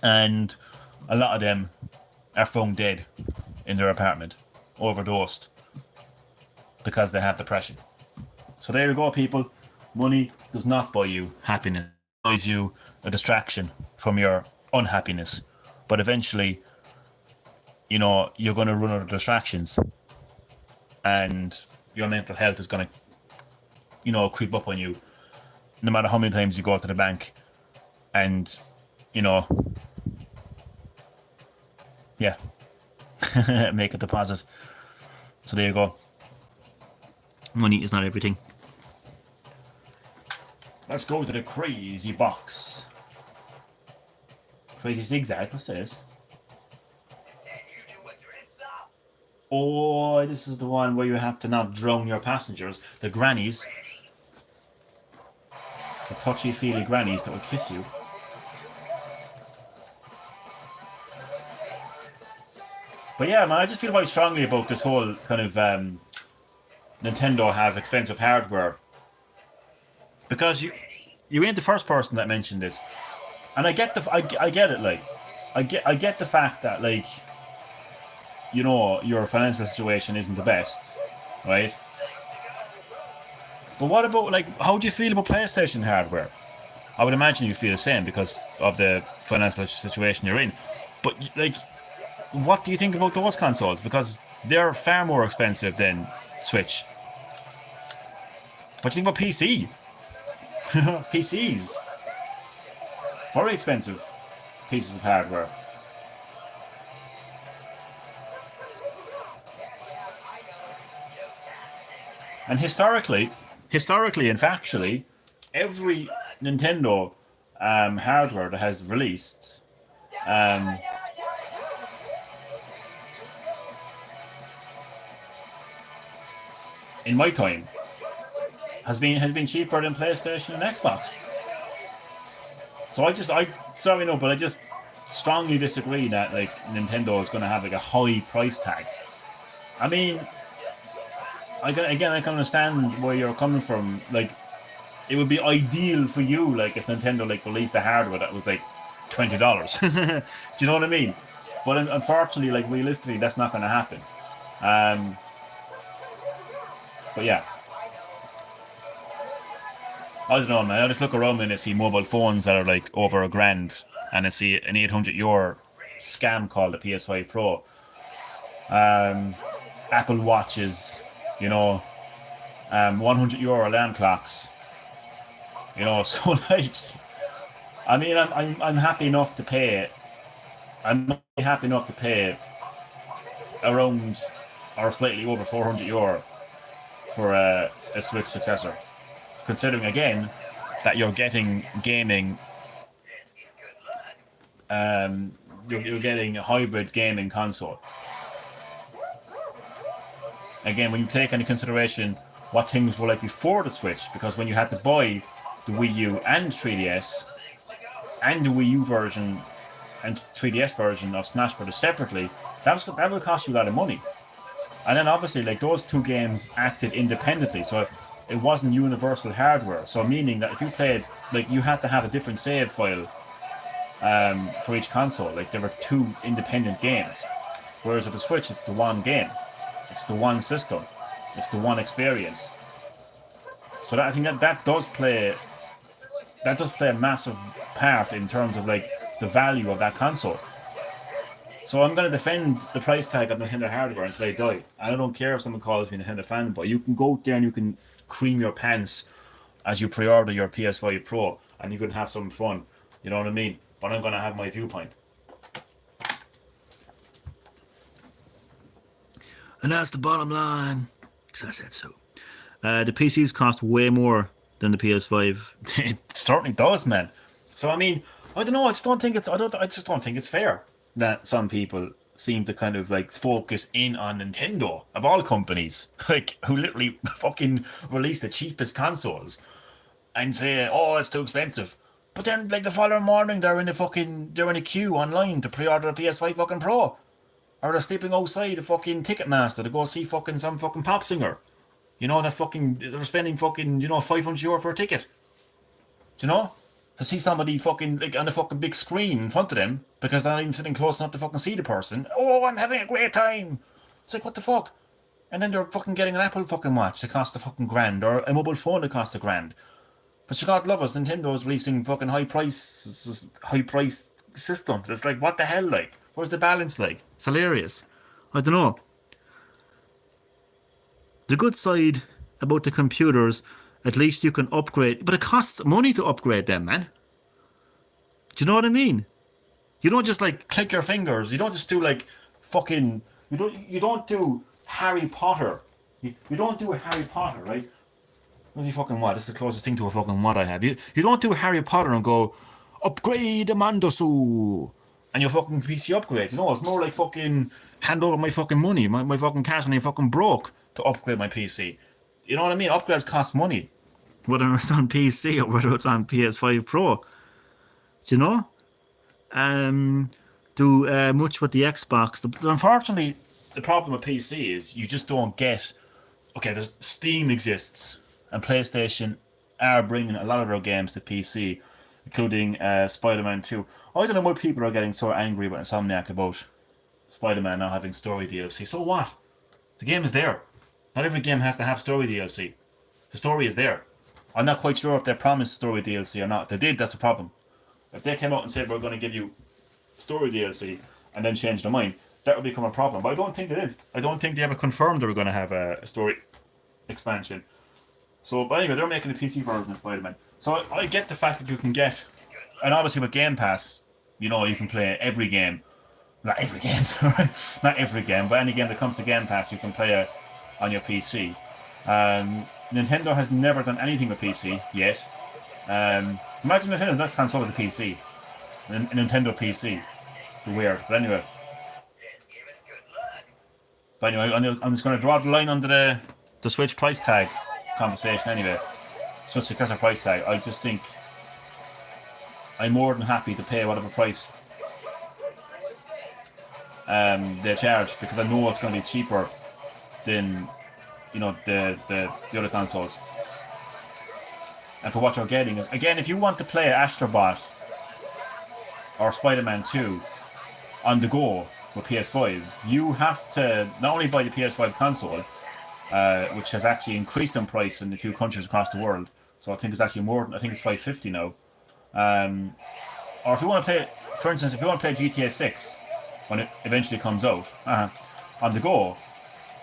And a lot of them are found dead in their apartment, overdosed, because they have depression. So there you go, people. Money does not buy you happiness. It buys you a distraction from your unhappiness. But eventually, you know, you're going to run out of distractions. And your mental health is going to, you know, creep up on you. No matter how many times you go to the bank and, you know, yeah, make a deposit. So there you go. Money is not everything. Let's go to the crazy box. Crazy zigzag, what's this? Oh, this is the one where you have to not drown your passengers. The grannies. The touchy-feely grannies that will kiss you. But yeah, man, I just feel quite strongly about this whole kind of Nintendo have expensive hardware. Because you ain't the first person that mentioned this. And I get I get it, like I get the fact that, like, you know, your financial situation isn't the best, right? But what about, like, how do you feel about PlayStation hardware? I would imagine you feel the same because of the financial situation you're in. But, like, what do you think about those consoles? Because they're far more expensive than Switch. What do you think about PC? PCs. Very expensive pieces of hardware. And historically and factually, every Nintendo hardware that has released in my time has been cheaper than PlayStation and Xbox. So I just strongly disagree that, like, Nintendo is going to have, like, a high price tag. I mean, I can understand where you're coming from. Like, it would be ideal for you, like, if Nintendo, like, released a hardware that was like $20. Do you know what I mean? But unfortunately, like, realistically, that's not going to happen. But yeah, I don't know, man. I just look around me and I see mobile phones that are like over £1,000, and I see an €800 scam called the PS5 Pro. Apple watches, you know, €100 alarm clocks, you know. So, like, I mean, I'm happy enough to pay. I'm happy enough to pay around or slightly over €400 for a Switch successor. Considering again that you're getting gaming, you're getting a hybrid gaming console. Again, when you take into consideration what things were like before the Switch, because when you had to buy the Wii U and 3DS and the Wii U version and 3DS version of Smash Bros. Separately, that would cost you a lot of money. And then obviously, like, those two games acted independently, so it wasn't universal hardware. So meaning that if you played, like, you had to have a different save file for each console. Like, there were two independent games. Whereas with the Switch, it's the one game. It's the one system. It's the one experience. So I think that does play a massive part in terms of, like, the value of that console. So I'm going to defend the price tag of Nintendo hardware until I die. And I don't care if someone calls me a Nintendo fanboy. You can go out there and you can cream your pants as you pre-order your PS5 Pro, and you can have some fun. You know what I mean? But I'm going to have my viewpoint. And that's the bottom line. Because I said so. The PCs cost way more than the PS5. It certainly does, man. So I mean, I don't know. I just don't think it's fair that some people seem to kind of like focus in on Nintendo of all companies, like who literally fucking release the cheapest consoles, and say, "Oh, it's too expensive." But then, like the following morning, they're in a queue online to pre-order a PS5 fucking Pro, or they're sleeping outside a fucking Ticketmaster to go see fucking some fucking pop singer. You know, they're spending fucking, €500 for a ticket. Do you know? To see somebody fucking, like, on the fucking big screen in front of them, because they're not even sitting close enough to fucking see the person. Oh, I'm having a great time! It's like, what the fuck? And then they're fucking getting an Apple fucking watch that costs a fucking grand, or a mobile phone that costs a grand. But God love us, Nintendo's releasing fucking high price systems. It's like, what the hell, like? Where's the balance, like? It's hilarious. I don't know. The good side about the computers, at least you can upgrade, but it costs money to upgrade them, man. Do you know what I mean? You don't just like click your fingers. You don't just do like fucking. You don't do Harry Potter. You don't do a Harry Potter, right? What fucking what? This is the closest thing to a fucking what I have. You don't do Harry Potter and go upgrade Amandosu and your fucking PC upgrades. No, it's more like fucking hand over my fucking money, my fucking cash, and I'm fucking broke to upgrade my PC. You know what I mean? Upgrades cost money, whether it's on PC or whether it's on PS5 Pro. Do you know? Do much with the Xbox. Unfortunately, the problem with PC is you just don't get. Okay, there's Steam exists, and PlayStation are bringing a lot of their games to PC, including Spider-Man 2. I don't know why people are getting so angry with Insomniac about Spider-Man not having story DLC. So what? The game is there. Not every game has to have story DLC. The story is there. I'm not quite sure if they promised story DLC or not. If they did, that's a problem. If they came out and said, we're going to give you story DLC and then change their mind, that would become a problem. But I don't think they did. I don't think they ever confirmed they were going to have a story expansion. So, but anyway, they're making a PC version of Spider-Man. So I get the fact that you can get, and obviously with Game Pass, you can play every game. Not every game, sorry. Not every game, but any game that comes to Game Pass, you can play it on your PC. Nintendo has never done anything with PC yet. Imagine Nintendo's next console is a PC. A Nintendo PC. Weird, but anyway. But anyway, I'm just going to draw the line under the Switch price tag conversation anyway. Switch successor price tag. I just think I'm more than happy to pay whatever price they charge, because I know it's going to be cheaper than the other consoles. And for what you're getting, again, if you want to play Astrobot or Spider-Man 2 on the go with PS5, you have to not only buy the PS5 console, which has actually increased in price in a few countries across the world. So I think it's actually more. I think it's $550 now. Or if you want to play, for instance, if you want to play GTA 6 when it eventually comes out on the go,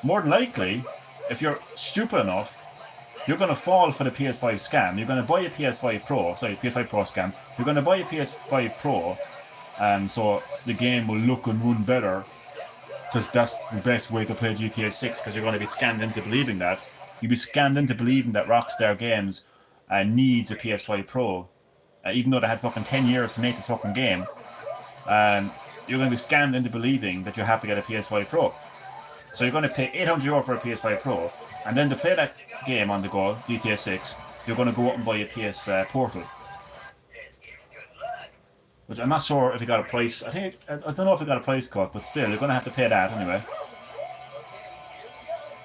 more than likely, if you're stupid enough, you're going to fall for the PS5 scam. You're going to buy a PS5 Pro, scam. You're going to buy a PS5 Pro, so the game will look and run better, because that's the best way to play GTA 6, because you're going to be scammed into believing that. You'll be scammed into believing that Rockstar Games needs a PS5 Pro, even though they had fucking 10 years to make this fucking game. You're going to be scammed into believing that you have to get a PS5 Pro. So you're going to pay €800 for a PS5 Pro, and then to play that game on the go, GTA 6, you're going to go out and buy a PS Portal. Which I'm not sure if it got a price. I don't know if it got a price cut, but still, you're going to have to pay that anyway.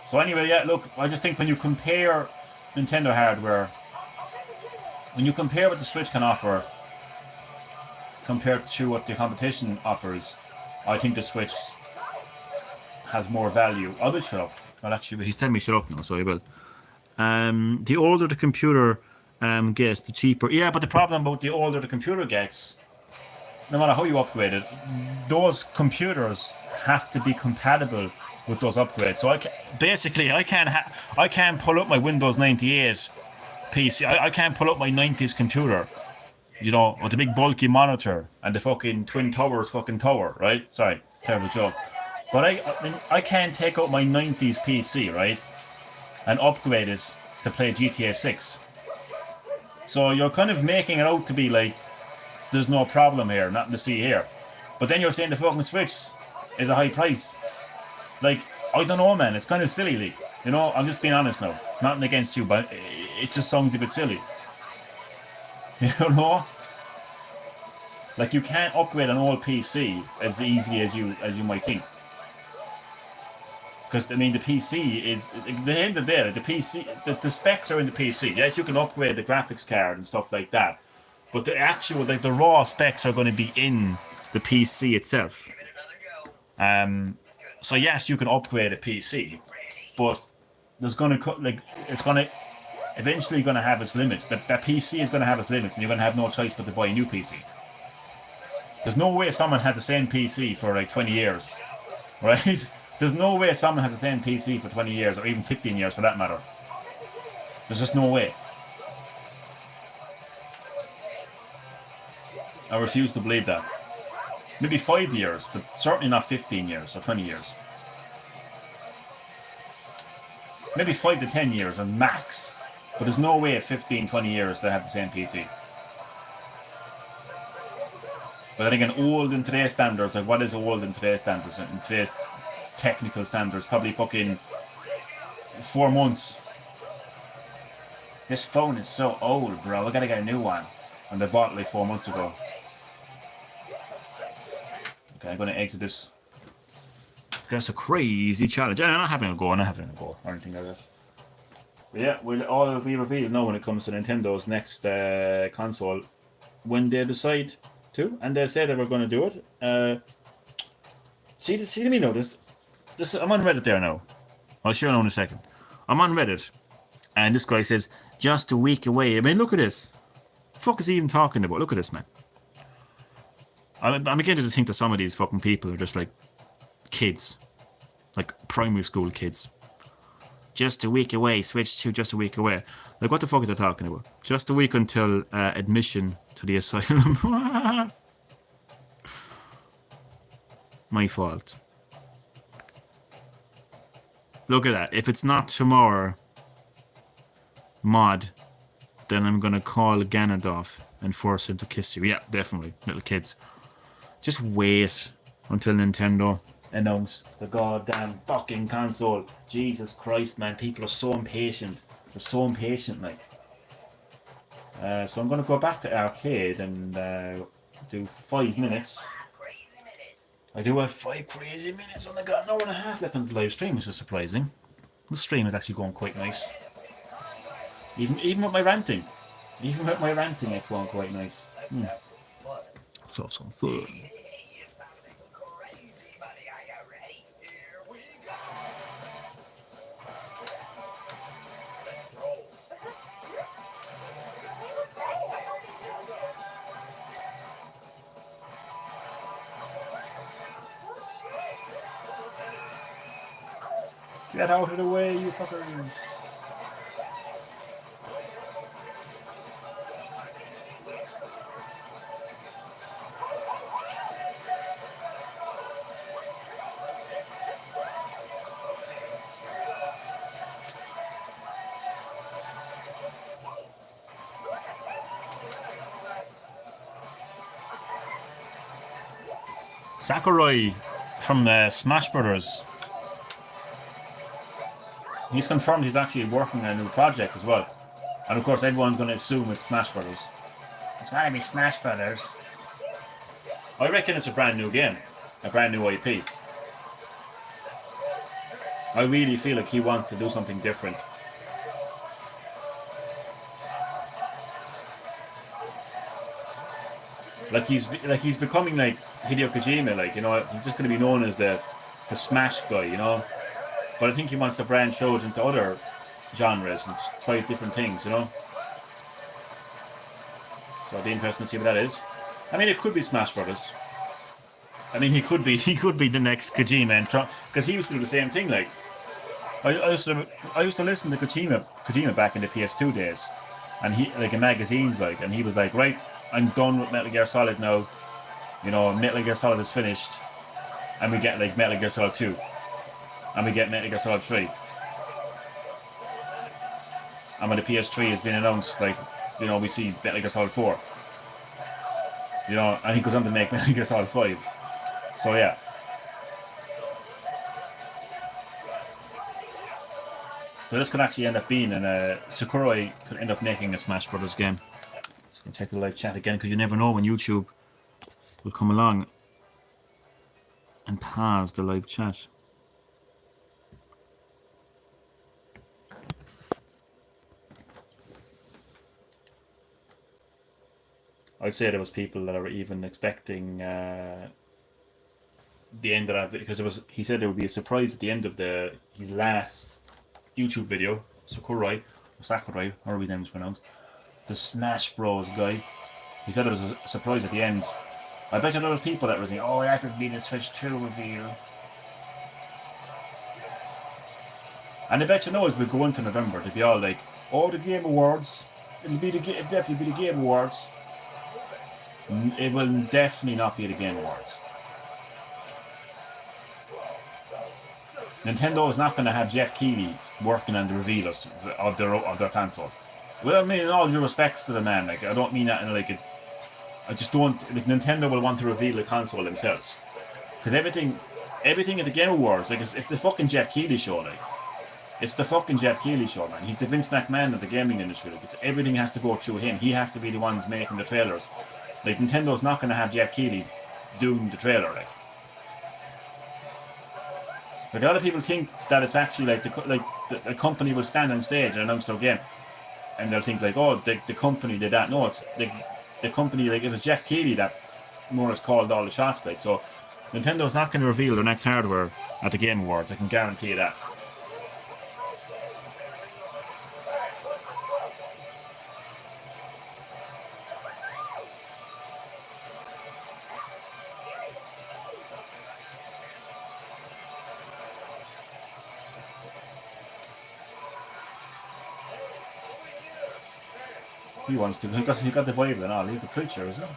So anyway, yeah, look, I just think when you compare Nintendo hardware, when you compare what the Switch can offer compared to what the competition offers, I think the Switch has more value. I will shut up. Well, actually, he's telling me shut up now, so I will. The older the computer gets, the cheaper. Yeah, but the problem about the older the computer gets, no matter how you upgrade it, those computers have to be compatible with those upgrades. So I can't pull up my Windows 98 PC. I can't pull up my 90s computer, with the big bulky monitor and the fucking Twin Towers fucking tower, right? Sorry, terrible joke. But I mean, I can't take out my 90s PC, right, and upgrade it to play GTA 6. So you're kind of making it out to be like there's no problem here, nothing to see here. But then you're saying the fucking Switch is a high price. Like, I don't know, man. It's kind of silly, like. You know, I'm just being honest now. Nothing against you, but it just sounds a bit silly. You know? Like, you can't upgrade an old PC as easily as you might think. Because, I mean, the PC is... At the end of the day, the PC... The specs are in the PC. Yes, you can upgrade the graphics card and stuff like that. But the actual... Like, the raw specs are going to be in the PC itself. So, yes, you can upgrade a PC. But there's going to... Like, it's going to... Eventually going to have its limits. That PC is going to have its limits. And you're going to have no choice but to buy a new PC. There's no way someone had the same PC for, like, 20 years. Right? There's no way someone has the same PC for 20 years, or even 15 years for that matter. There's just no way. I refuse to believe that. Maybe 5 years, but certainly not 15 years or 20 years. Maybe 5 to 10 years, and max. But there's no way at 15, 20 years they have the same PC. But then again, old in today's standards, like what is old in today's standards? In today's technical standards, probably fucking 4 months. This phone is so old, bro. I gotta get a new one. And they bought it like 4 months ago. Okay, I'm gonna exit this. That's a crazy challenge. I'm not having a go, or anything like that. But yeah, we'll all be revealed now when it comes to Nintendo's next console. When they decide to, and they say they were going to do it. See to me now, this I'm on Reddit there now. I'll show you in a second. I'm on Reddit, and this guy says, just a week away. I mean, look at this. What the fuck is he even talking about? Look at this, man. I'm beginning to think that some of these fucking people are just like kids. Like primary school kids. Just a week away, Switch 2 just a week away. Like, what the fuck are they talking about? Just a week until admission to the asylum. My fault. Look at that. If it's not tomorrow, mod, then I'm gonna call Ganondorf and force him to kiss you. Yeah, definitely. Little kids. Just wait until Nintendo announce the goddamn fucking console. Jesus Christ, man. People are so impatient. They're so impatient, like. So I'm gonna go back to arcade and do 5 minutes. I do have 5 crazy minutes and I got an hour and a half left on the live stream, which is surprising. The stream is actually going quite nice. Even with my ranting. Even with my ranting, it's going quite nice. So some fun. Get out of the way, you fuckers. Sakurai from Smash Brothers. He's confirmed he's actually working on a new project as well. And of course everyone's going to assume it's Smash Brothers. It's gotta be Smash Brothers. I reckon it's a brand new game. A brand new IP. I really feel like he wants to do something different. Like he's becoming like Hideo Kojima, like, you know, he's just going to be known as the Smash guy, you know. But I think he wants to branch out into other genres and try different things, you know. So it'd be interesting to see what that is. I mean, it could be Smash Brothers. I mean, he could be the next Kojima, because he used to do the same thing. Like, I used to listen to Kojima back in the PS2 days, and he, like, in magazines, like, and he was like, right, I'm done with Metal Gear Solid now. You know, Metal Gear Solid is finished. and we get like Metal Gear Solid 2, and we get Metal Gear Solid 3, and when the PS3 has been announced, like, you know, we see Metal Gear Solid 4, you know, and he goes on to make Metal Gear Solid 5. So yeah. So this could actually end up being, and Sakurai could end up making a Smash Brothers game. Just gonna check the live chat again, because you never know when YouTube will come along and pause the live chat. I'd say there was people that are even expecting the end of that video, because he said there would be a surprise at the end of his last YouTube video. Sakurai, however his name is pronounced, the Smash Bros guy. He said there was a surprise at the end. I bet you there was people that were thinking, oh, that would be the Switch 2 reveal. And I bet you know, as we go into November, they'll be all like, oh, the Game Awards. It'll definitely be the Game Awards. It will definitely not be the Game Awards. Nintendo is not going to have Jeff Keighley working on the reveal of their console. Well, I mean, in all due respects to the man, like, I don't mean that in like I just don't. Like, Nintendo will want to reveal the console themselves, because everything at the Game Awards, like, it's the fucking Jeff Keighley show, like. It's the fucking Jeff Keighley show, man. He's the Vince McMahon of the gaming industry. Like, everything has to go through him. He has to be the ones making the trailers. Like, Nintendo's not going to have Jeff Keighley doing the trailer, like. Like, a lot of people think that it's actually like the company will stand on stage and announce their game, and they'll think like, oh, the company did that. No, it's the company, like, it was Jeff Keighley that more or less called all the shots, like. So Nintendo's not going to reveal their next hardware at the Game Awards. I can guarantee you that. He wants to. He got the Bible and all. He's the preacher, isn't he?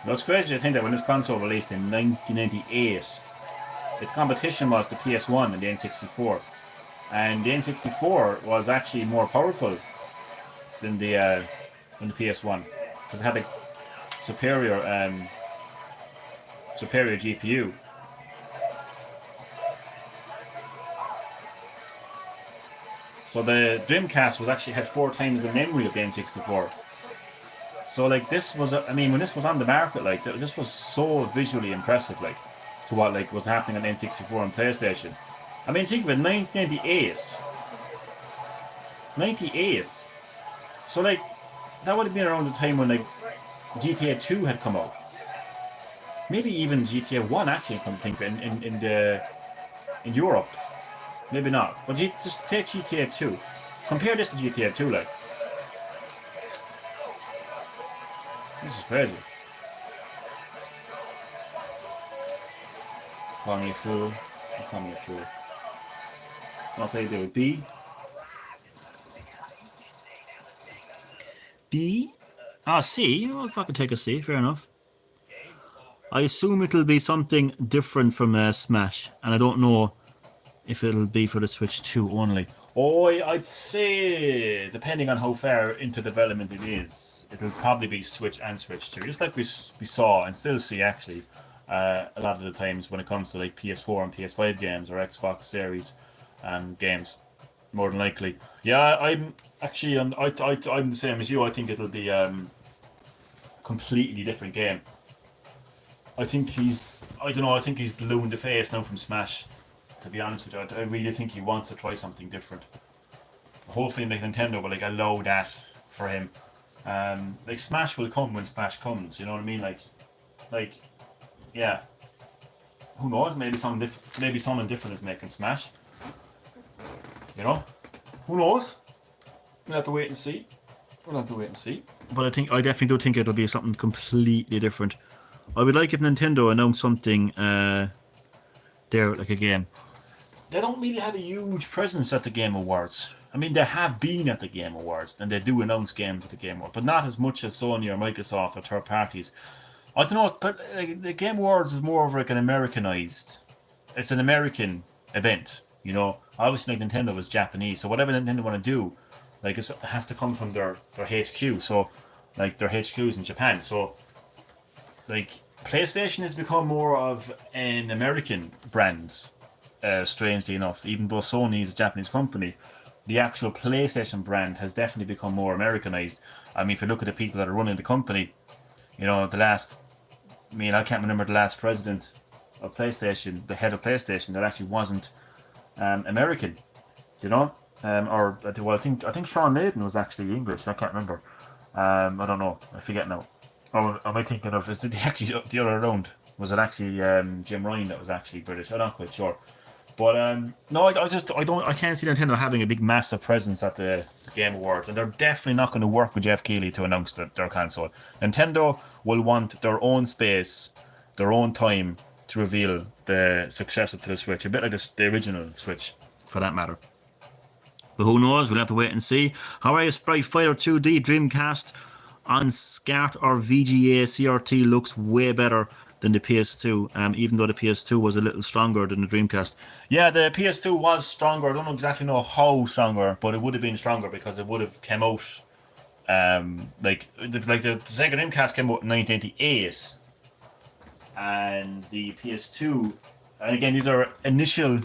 No, it's crazy to think that when this console released in 1998, its competition was the PS1 and the N64. And the N64 was actually more powerful than the PS1, because it had a superior GPU. So the Dreamcast had 4 times the memory of the N64. So, like, this was, I mean, when this was on the market, like, this was so visually impressive, like, to what, like, was happening on N64 and PlayStation. I mean, think of it, 1998. 98. So, like, that would have been around the time when, like, GTA 2 had come out. Maybe even GTA 1, actually, come to think of it, in Europe. Maybe not. But just take GTA 2. Compare this to GTA 2, like. This is crazy. Call me a fool. Call me a fool. What they do? B? B? Ah, C? I'll fucking take a C, fair enough. I assume it'll be something different from Smash, and I don't know if it'll be for the Switch 2 only. Oh, I'd say, depending on how far into development it is, it'll probably be Switch and Switch 2. Just like we saw, and still see actually, a lot of the times when it comes to like PS4 and PS5 games or Xbox Series games, more than likely. Yeah, I'm actually, I'm the same as you. I think it'll be a completely different game. I think he's, I don't know, I think he's blue in the face now from Smash. To be honest with you, I really think he wants to try something different. Hopefully, like Nintendo will like allow that for him. Like Smash will come when Smash comes. You know what I mean? Like, yeah. Who knows? Maybe maybe someone different is making Smash. You know? Who knows? We'll have to wait and see. But I definitely do think it'll be something completely different. I would like if Nintendo announced something there, like a game. They don't really have a huge presence at the Game Awards. I mean, they have been at the Game Awards, and they do announce games at the Game Awards, but not as much as Sony or Microsoft or third parties. I don't know, but like, the Game Awards is more of like an Americanized. It's an American event, you know. Obviously, like Nintendo is Japanese, so whatever Nintendo want to do, like it has to come from their HQ. So, like their HQs in Japan. So, like PlayStation has become more of an American brand. Strangely enough, even though Sony is a Japanese company, the actual PlayStation brand has definitely become more Americanized. I mean, if you look at the people that are running the company, you know, I can't remember the last president of PlayStation, the head of PlayStation, that actually wasn't American. Do you know? I think Sean Layden was actually English. I can't remember. I don't know. I forget now. Or am I thinking of? Is it actually the other round? Was it actually Jim Ryan that was actually British? I'm not quite sure. But no, I can't see Nintendo having a big massive presence at the Game Awards, and they're definitely not going to work with Jeff Keighley to announce their console. Nintendo will want their own space, their own time to reveal the successor to the Switch, a bit like the original Switch, for that matter. But who knows? We'll have to wait and see. How are you, Sprite Fighter 2D Dreamcast on SCART or VGA CRT looks way better than the PS2, even though the PS2 was a little stronger than the Dreamcast. Yeah, the PS2 was stronger. I don't exactly know how stronger, but it would have been stronger because it would have come out like the Sega Dreamcast came out in 1988, and the PS2. And again, these are initial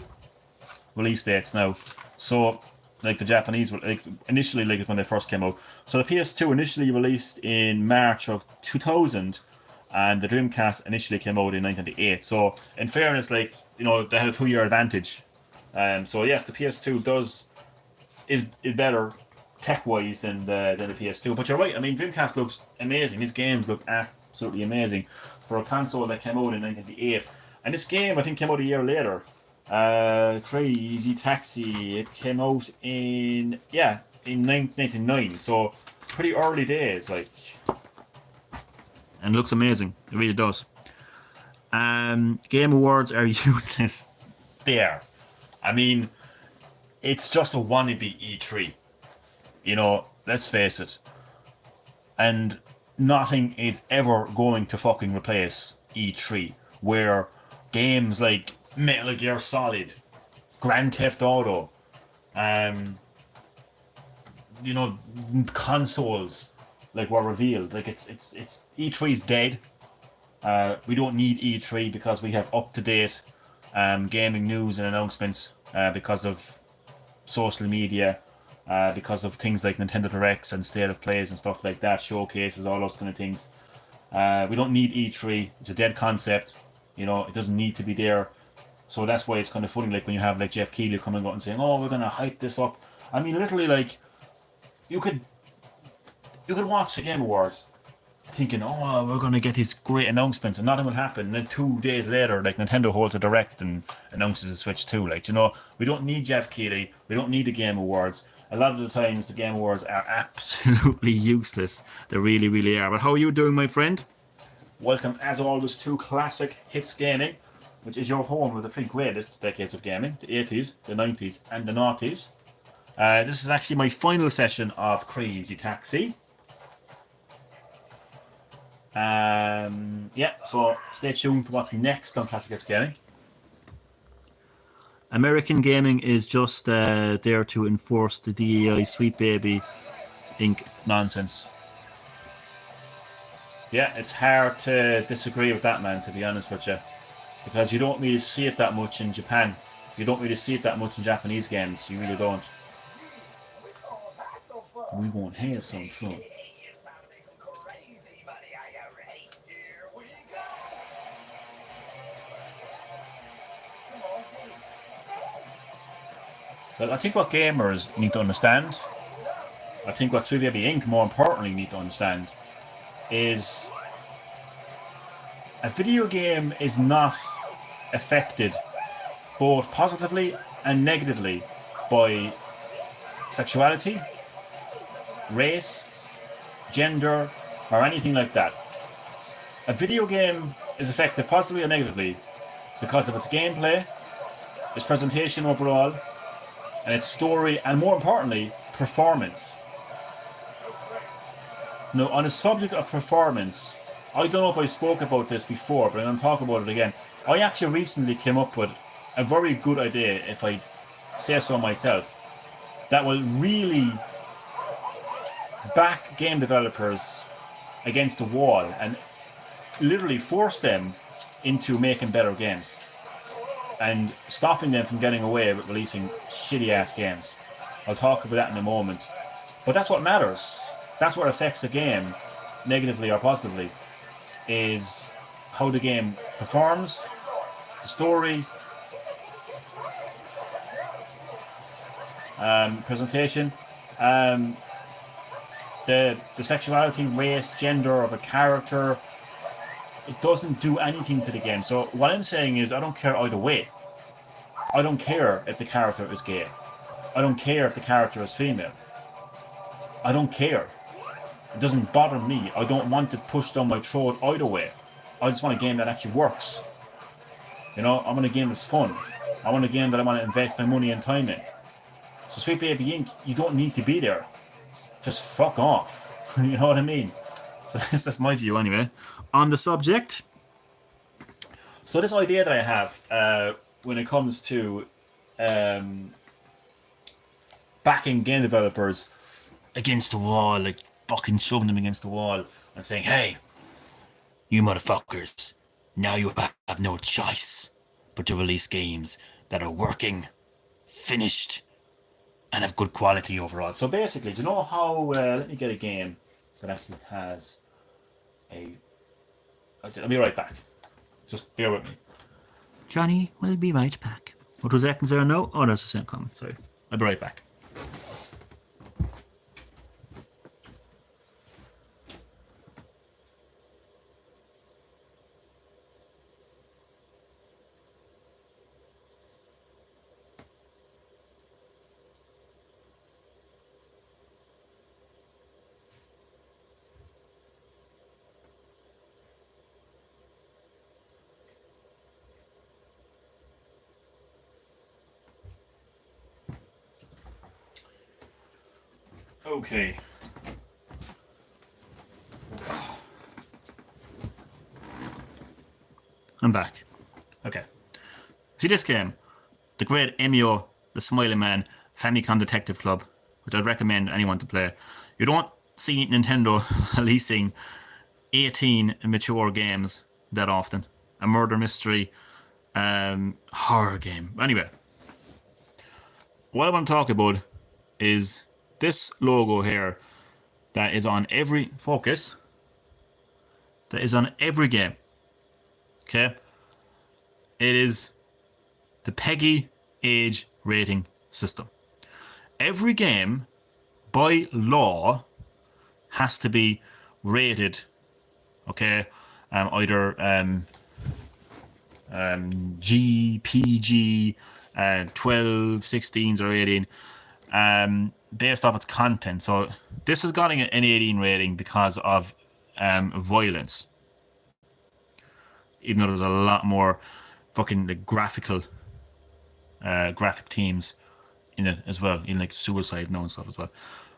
release dates now, so like the Japanese were like initially like when they first came out. So the PS2 initially released in March of 2000. And the Dreamcast initially came out in 1998. So, in fairness, like, you know, they had a 2-year advantage. So yes, the PS2 is better tech-wise than the PS2. But you're right. I mean, Dreamcast looks amazing. These games look absolutely amazing for a console that came out in 1998. And this game, I think, came out a year later. CRAAAAAZY Taxi. It came out in 1999. So pretty early days, like. And looks amazing. It really does. Game Awards are useless there. I mean, it's just a wannabe E3. You know, let's face it. And nothing is ever going to fucking replace E3. Where games like Metal Gear Solid, Grand Theft Auto, you know, consoles like were revealed. Like it's E3's dead. We don't need E3 because we have up to date gaming news and announcements because of social media, because of things like Nintendo Directs and State of Plays and stuff like that, showcases, all those kind of things. We don't need E3. It's a dead concept. You know, it doesn't need to be there. So that's why it's kind of funny, like when you have like Jeff Keighley coming out and saying, "Oh, we're gonna hype this up." I mean, literally, like you could watch the Game Awards thinking, "Oh, we're gonna get these great announcements," and nothing will happen. And then 2 days later, like Nintendo holds a direct and announces a Switch 2. Like, you know, we don't need Jeff Keighley. We don't need the Game Awards. A lot of the times, the Game Awards are absolutely useless. They really, really are. But how are you doing, my friend? Welcome, as always, to Classic Hits Gaming, which is your home with the 3 greatest decades of gaming: the 80s, the 90s, and the noughties. This is actually my final session of Crazy Taxi. So stay tuned for what's next on Classic Hits Gaming. American gaming is just there to enforce the DEI Sweet Baby Inc. nonsense. Yeah, it's hard to disagree with that, man, to be honest with you. Because you don't really see it that much in Japan. You don't really see it that much in Japanese games. You really don't. We won't have some fun. Well, I think what gamers need to understand, I think what 3baby Inc. more importantly need to understand, is a video game is not affected both positively and negatively by sexuality, race, gender, or anything like that. A video game is affected positively or negatively because of its gameplay, its presentation overall, and its story, and more importantly, performance. Now, on the subject of performance, I don't know if I spoke about this before, but I'm going to talk about it again. I actually recently came up with a very good idea, if I say so myself, that will really back game developers against the wall and literally force them into making better games and stopping them from getting away with releasing shitty ass games. I'll talk about that in a moment. But that's what matters. That's what affects the game, negatively or positively, is how the game performs, the story, presentation, the sexuality, race, gender of a character. It doesn't do anything to the game. So what I'm saying is I don't care either way. I don't care if the character is gay. I don't care if the character is female. I don't care. It doesn't bother me. I don't want it pushed down my throat either way. I just want a game that actually works. You know, I want a game that's fun. I want a game that I want to invest my money and time in. So 3baby Inc., you don't need to be there. Just fuck off. You know what I mean? So that's my view anyway on the subject. So this idea that I have when it comes to backing game developers against the wall, like fucking shoving them against the wall and saying, hey, you motherfuckers, now you have no choice but to release games that are working, finished, and have good quality overall. So basically, do you know how, let me get a game that actually has a, I'll be right back. Just bear with me. Johnny will be right back. What was that there now? Oh, that's the same comment, sorry. I'll be right back. Okay. I'm back. Okay. See this game? The great Emio, the Smiling Man, Famicom Detective Club, which I'd recommend anyone to play. You don't see Nintendo releasing 18 mature games that often. A murder mystery, horror game. Anyway, what I want to talk about is this logo here that is on every focus, that is on every game. Okay, it is the PEGI age rating system. Every game by law has to be rated, okay, either G, PG, 12, 16s or 18, based off its content. So this has got an 18 rating because of violence. Even though there's a lot more fucking like graphic themes in it as well, in like suicide and stuff as well.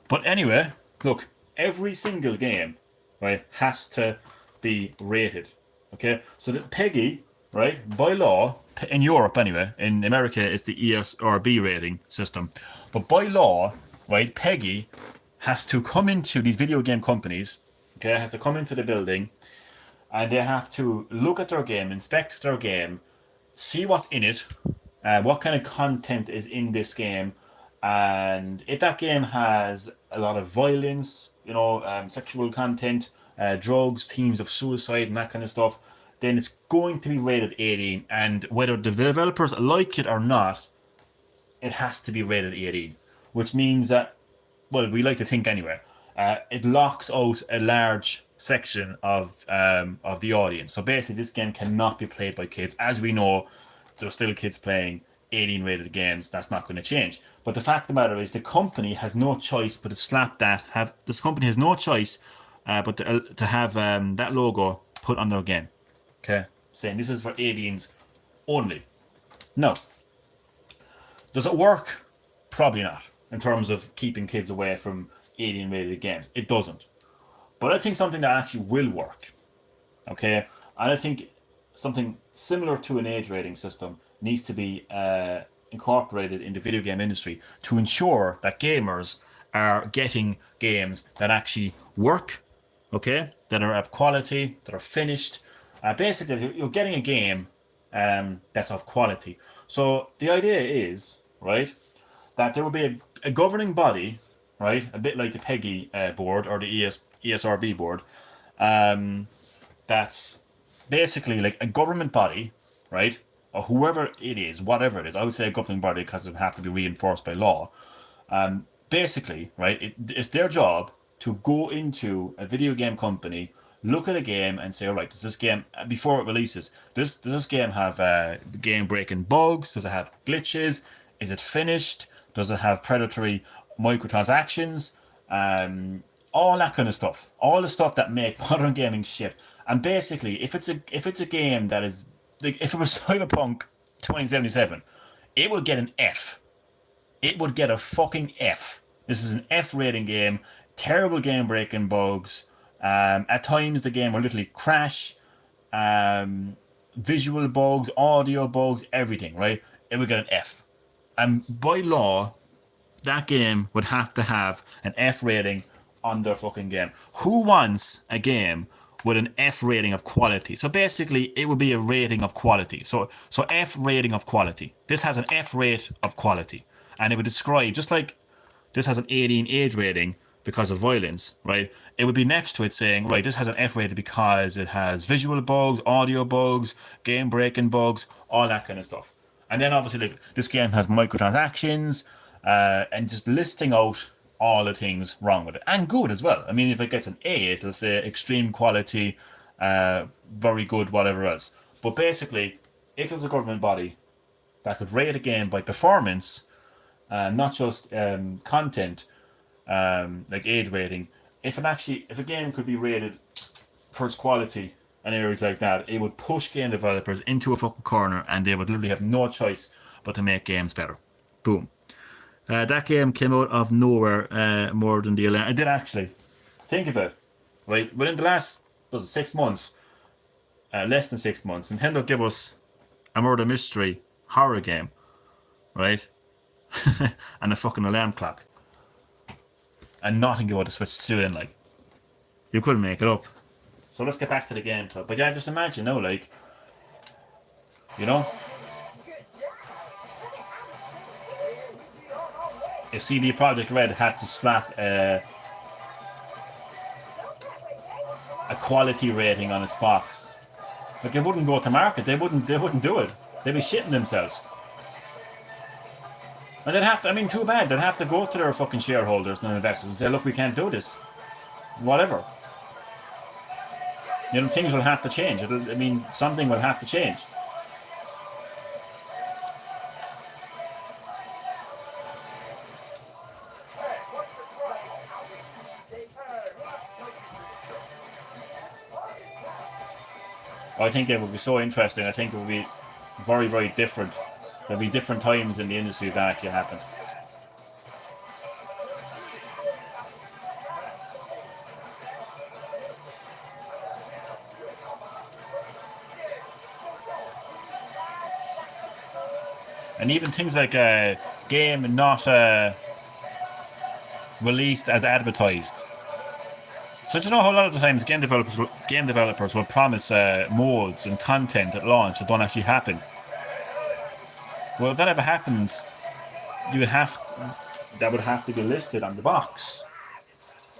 But anyway, look, every single game, right, has to be rated. Okay, so the PEGI, right, by law, in Europe anyway, in America it's the ESRB rating system, but by law, right, PEGI has to come into these video game companies, okay, has to come into the building, and they have to look at their game, inspect their game, see what's in it, what kind of content is in this game, and if that game has a lot of violence, you know, sexual content, drugs, themes of suicide and that kind of stuff, then it's going to be rated 18. And whether the developers like it or not, it has to be rated 18, which means that, well, we like to think anyway, it locks out a large section of the audience. So basically, this game cannot be played by kids. As we know, there's still kids playing 18 rated games. That's not going to change. But the fact of the matter is, the company has no choice but to slap that. This company has no choice but to have that logo put on their game. Okay, saying this is for 18s only. No. Does it work? Probably not. In terms of keeping kids away from 18 rated games, it doesn't. But I think something that actually will work. Okay, and I think something similar to an age rating system needs to be incorporated in the video game industry to ensure that gamers are getting games that actually work, okay, that are of quality, that are finished. Basically, you're getting a game that's of quality. So the idea is, right, that there will be a governing body, right, a bit like the PEGI board or the ESRB board, that's basically like a government body, right, or whoever it is, whatever it is. I would say a governing body because it would have to be reinforced by law. Basically, right, it's their job to go into a video game company, look at a game and say, all right, does this game, before it releases, does this game have game-breaking bugs? Does it have glitches? Is it finished? Does it have predatory microtransactions? All that kind of stuff. All the stuff that make modern gaming shit. And basically, if it's a game that is, like, if it was Cyberpunk 2077, it would get an F. It would get a fucking F. This is an F rating game. Terrible game breaking bugs. At times the game will literally crash. Visual bugs, audio bugs, everything, right? It would get an F. And by law, that game would have to have an F rating on their fucking game. Who wants a game with an F rating of quality? So basically, it would be a rating of quality. So F rating of quality. This has an F rate of quality. And it would describe, just like this has an 18 age rating because of violence, right? It would be next to it saying, right, this has an F rating because it has visual bugs, audio bugs, game breaking bugs, all that kind of stuff. And then obviously, like, this game has microtransactions, and just listing out all the things wrong with it, and good as well. I mean, if it gets an A, it'll say extreme quality, very good, whatever else. But basically, if it was a government body that could rate a game by performance, not just content, like age rating, if a game could be rated for its quality and areas like that, it would push game developers into a fucking corner, and they would literally have no choice but to make games better. Boom. That game came out of nowhere more than the 11. I did actually think of it, right? Within the last 6 months, less than 6 months, Nintendo gave us a murder mystery horror game, right? And a fucking alarm clock. And nothing about the Switch to it, like, you couldn't make it up. So let's get back to the game club. But yeah, just imagine, no, like, you know, if CD Projekt Red had to slap a quality rating on its box, like, it wouldn't go to market. They wouldn't do it. They'd be shitting themselves. And they'd have to, I mean, too bad. They'd have to go to their fucking shareholders and investors and say, look, we can't do this. Whatever. You know, things will have to change. Something will have to change. I think it would be so interesting. I think it would be very, very different. There'll be different times in the industry that actually happened. And even things like a game not released as advertised. So you know how a lot of the times game developers will promise modes and content at launch that don't actually happen. Well, if that ever happens, that would have to be listed on the box.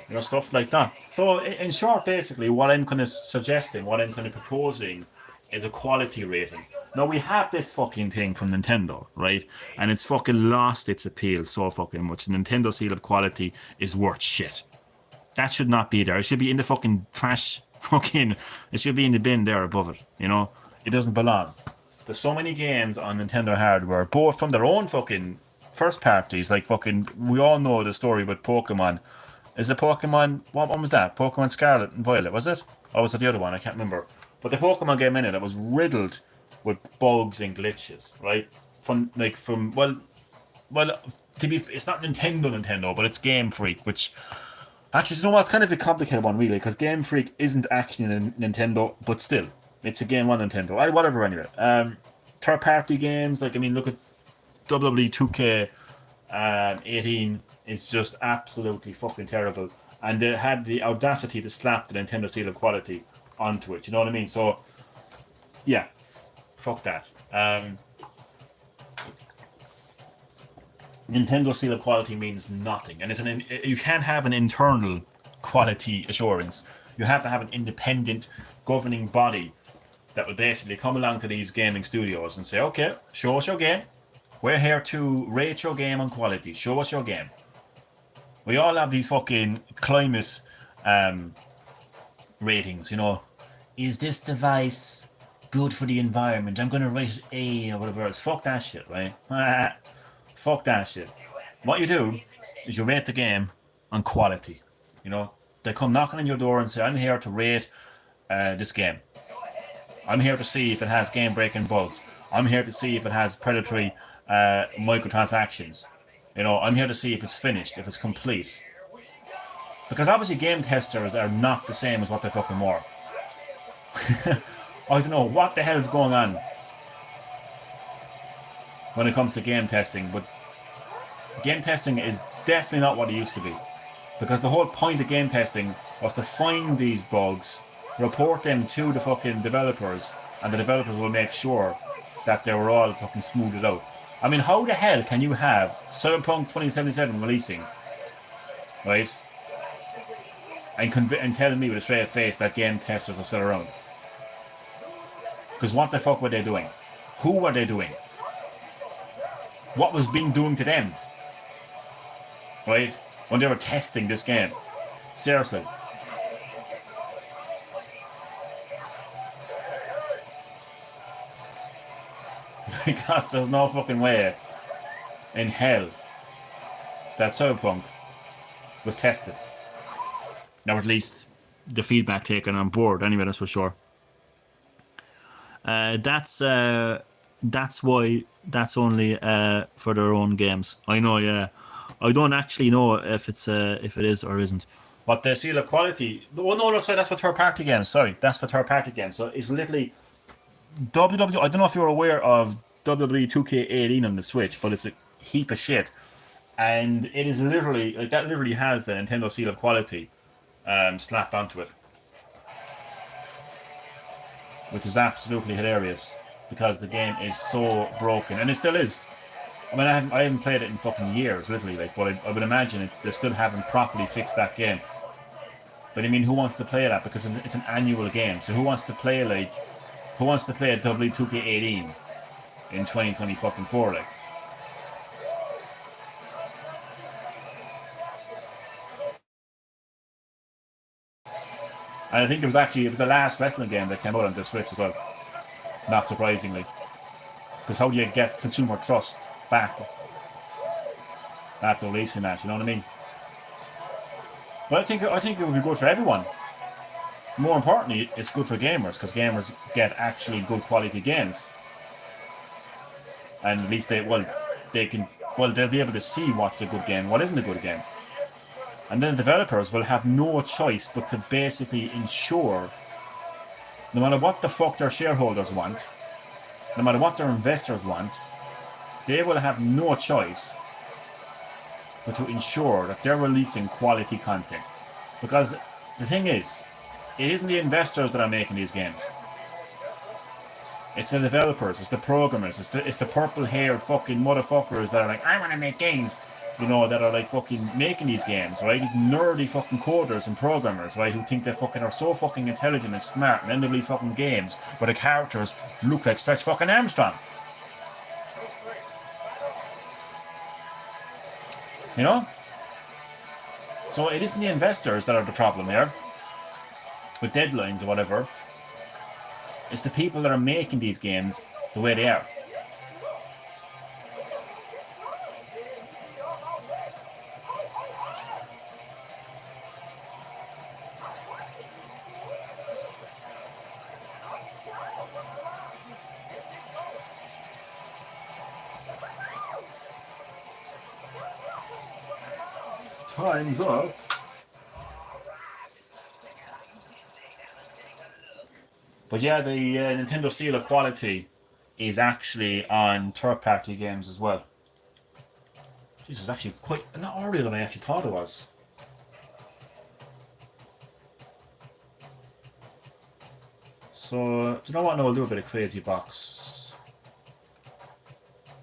You know, stuff like that. So in short, basically, what I'm kind of suggesting, what I'm kind of proposing, is a quality rating. Now we have this fucking thing from Nintendo, right? And it's fucking lost its appeal so fucking much. The Nintendo seal of quality is worth shit. That should not be there. It should be in the fucking trash. Fucking, it should be in the bin there above it. You know, it doesn't belong. There's so many games on Nintendo hardware, both from their own fucking first parties, like fucking. We all know the story with Pokemon. Is it Pokemon? What one was that? Pokemon Scarlet and Violet, was it? Or was it the other one? I can't remember. But the Pokemon game in it was riddled with bugs and glitches, right? Well, to be, it's not Nintendo, but it's Game Freak, which actually, you know what? It's kind of a complicated one, really, because Game Freak isn't actually a Nintendo, but still, it's a game on Nintendo. Whatever, anyway. Third-party games, like, I mean, look at WWE 2K 18 is just absolutely fucking terrible. And they had the audacity to slap the Nintendo seal of quality onto it, you know what I mean? So, yeah, fuck that. Nintendo seal of quality means nothing, and you can't have an internal quality assurance. You have to have an independent governing body that will basically come along to these gaming studios and say, okay, show us your game. We're here to rate your game on quality. Show us your game. We all have these fucking climate ratings, you know. Is this device good for the environment? I'm going to rate it A or whatever else. Fuck that shit, right? Fuck that shit. What you do is you rate the game on quality. You know, they come knocking on your door and say, I'm here to rate this game. I'm here to see if it has game-breaking bugs. I'm here to see if it has predatory microtransactions. You know, I'm here to see if it's finished, if it's complete. Because obviously game testers are not the same as what they fucking were. I don't know what the hell is going on when it comes to game testing, but game testing is definitely not what it used to be. Because the whole point of game testing was to find these bugs, report them to the fucking developers, and the developers will make sure that they were all fucking smoothed out. I mean, how the hell can you have Cyberpunk 2077 releasing, right? And telling me with a straight face that game testers are still around? Because what the fuck were they doing? Who were they doing? What was being doing to them? Right? When they were testing this game. Seriously. Because there's no fucking way in hell that Cyberpunk was tested. Or at least the feedback taken on board. Anyway, that's for sure. That's why that's only for their own games. I know, yeah. I don't actually know if it is or isn't. But the seal of quality. Oh no, sorry, that's for third party games. Sorry, that's for third party games. So it's literally WWE. I don't know if you're aware of WWE 2K18 on the Switch, but it's a heap of shit, and it is literally like that. Literally has the Nintendo seal of quality slapped onto it, which is absolutely hilarious because the game is so broken, and it still is. I mean, I haven't played it in fucking years, literally, like, but I would imagine they still haven't properly fixed that game. But I mean, who wants to play that? Because it's an annual game, so who wants to play WWE 2K18 in 2024, like? And I think it was the last wrestling game that came out on the Switch as well. Not surprisingly. Because how do you get consumer trust back after releasing that, you know what I mean? But I think it would be good for everyone. More importantly, it's good for gamers, because gamers get actually good quality games. And at least they'll be able to see what's a good game, what isn't a good game. And then the developers will have no choice but to basically ensure, no matter what the fuck their shareholders want, no matter what their investors want, they will have no choice but to ensure that they're releasing quality content. Because the thing is, it isn't the investors that are making these games. It's the developers, it's the programmers, it's the purple-haired fucking motherfuckers that are like, I want to make games. you know, that are like fucking making these games, right? These nerdy fucking coders and programmers, right? Who think they fucking are so fucking intelligent and smart and end up these fucking games where the characters look like Stretch fucking Armstrong. You know? So it isn't the investors that are the problem here, with deadlines or whatever. It's the people that are making these games the way they are. Time's up. But yeah, the Nintendo seal of quality is actually on third-party games as well. This is actually quite a lot earlier than I actually thought it was. So, do you know what? No, I'll do a bit of crazy box.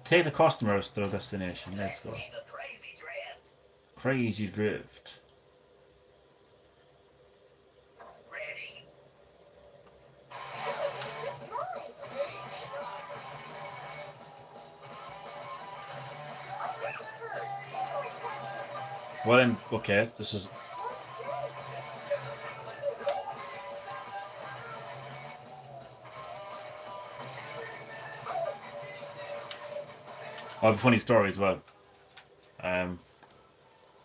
Take the customers to their destination. Let's go. Crazy drift. Well then, okay, this is... I have a funny story as well.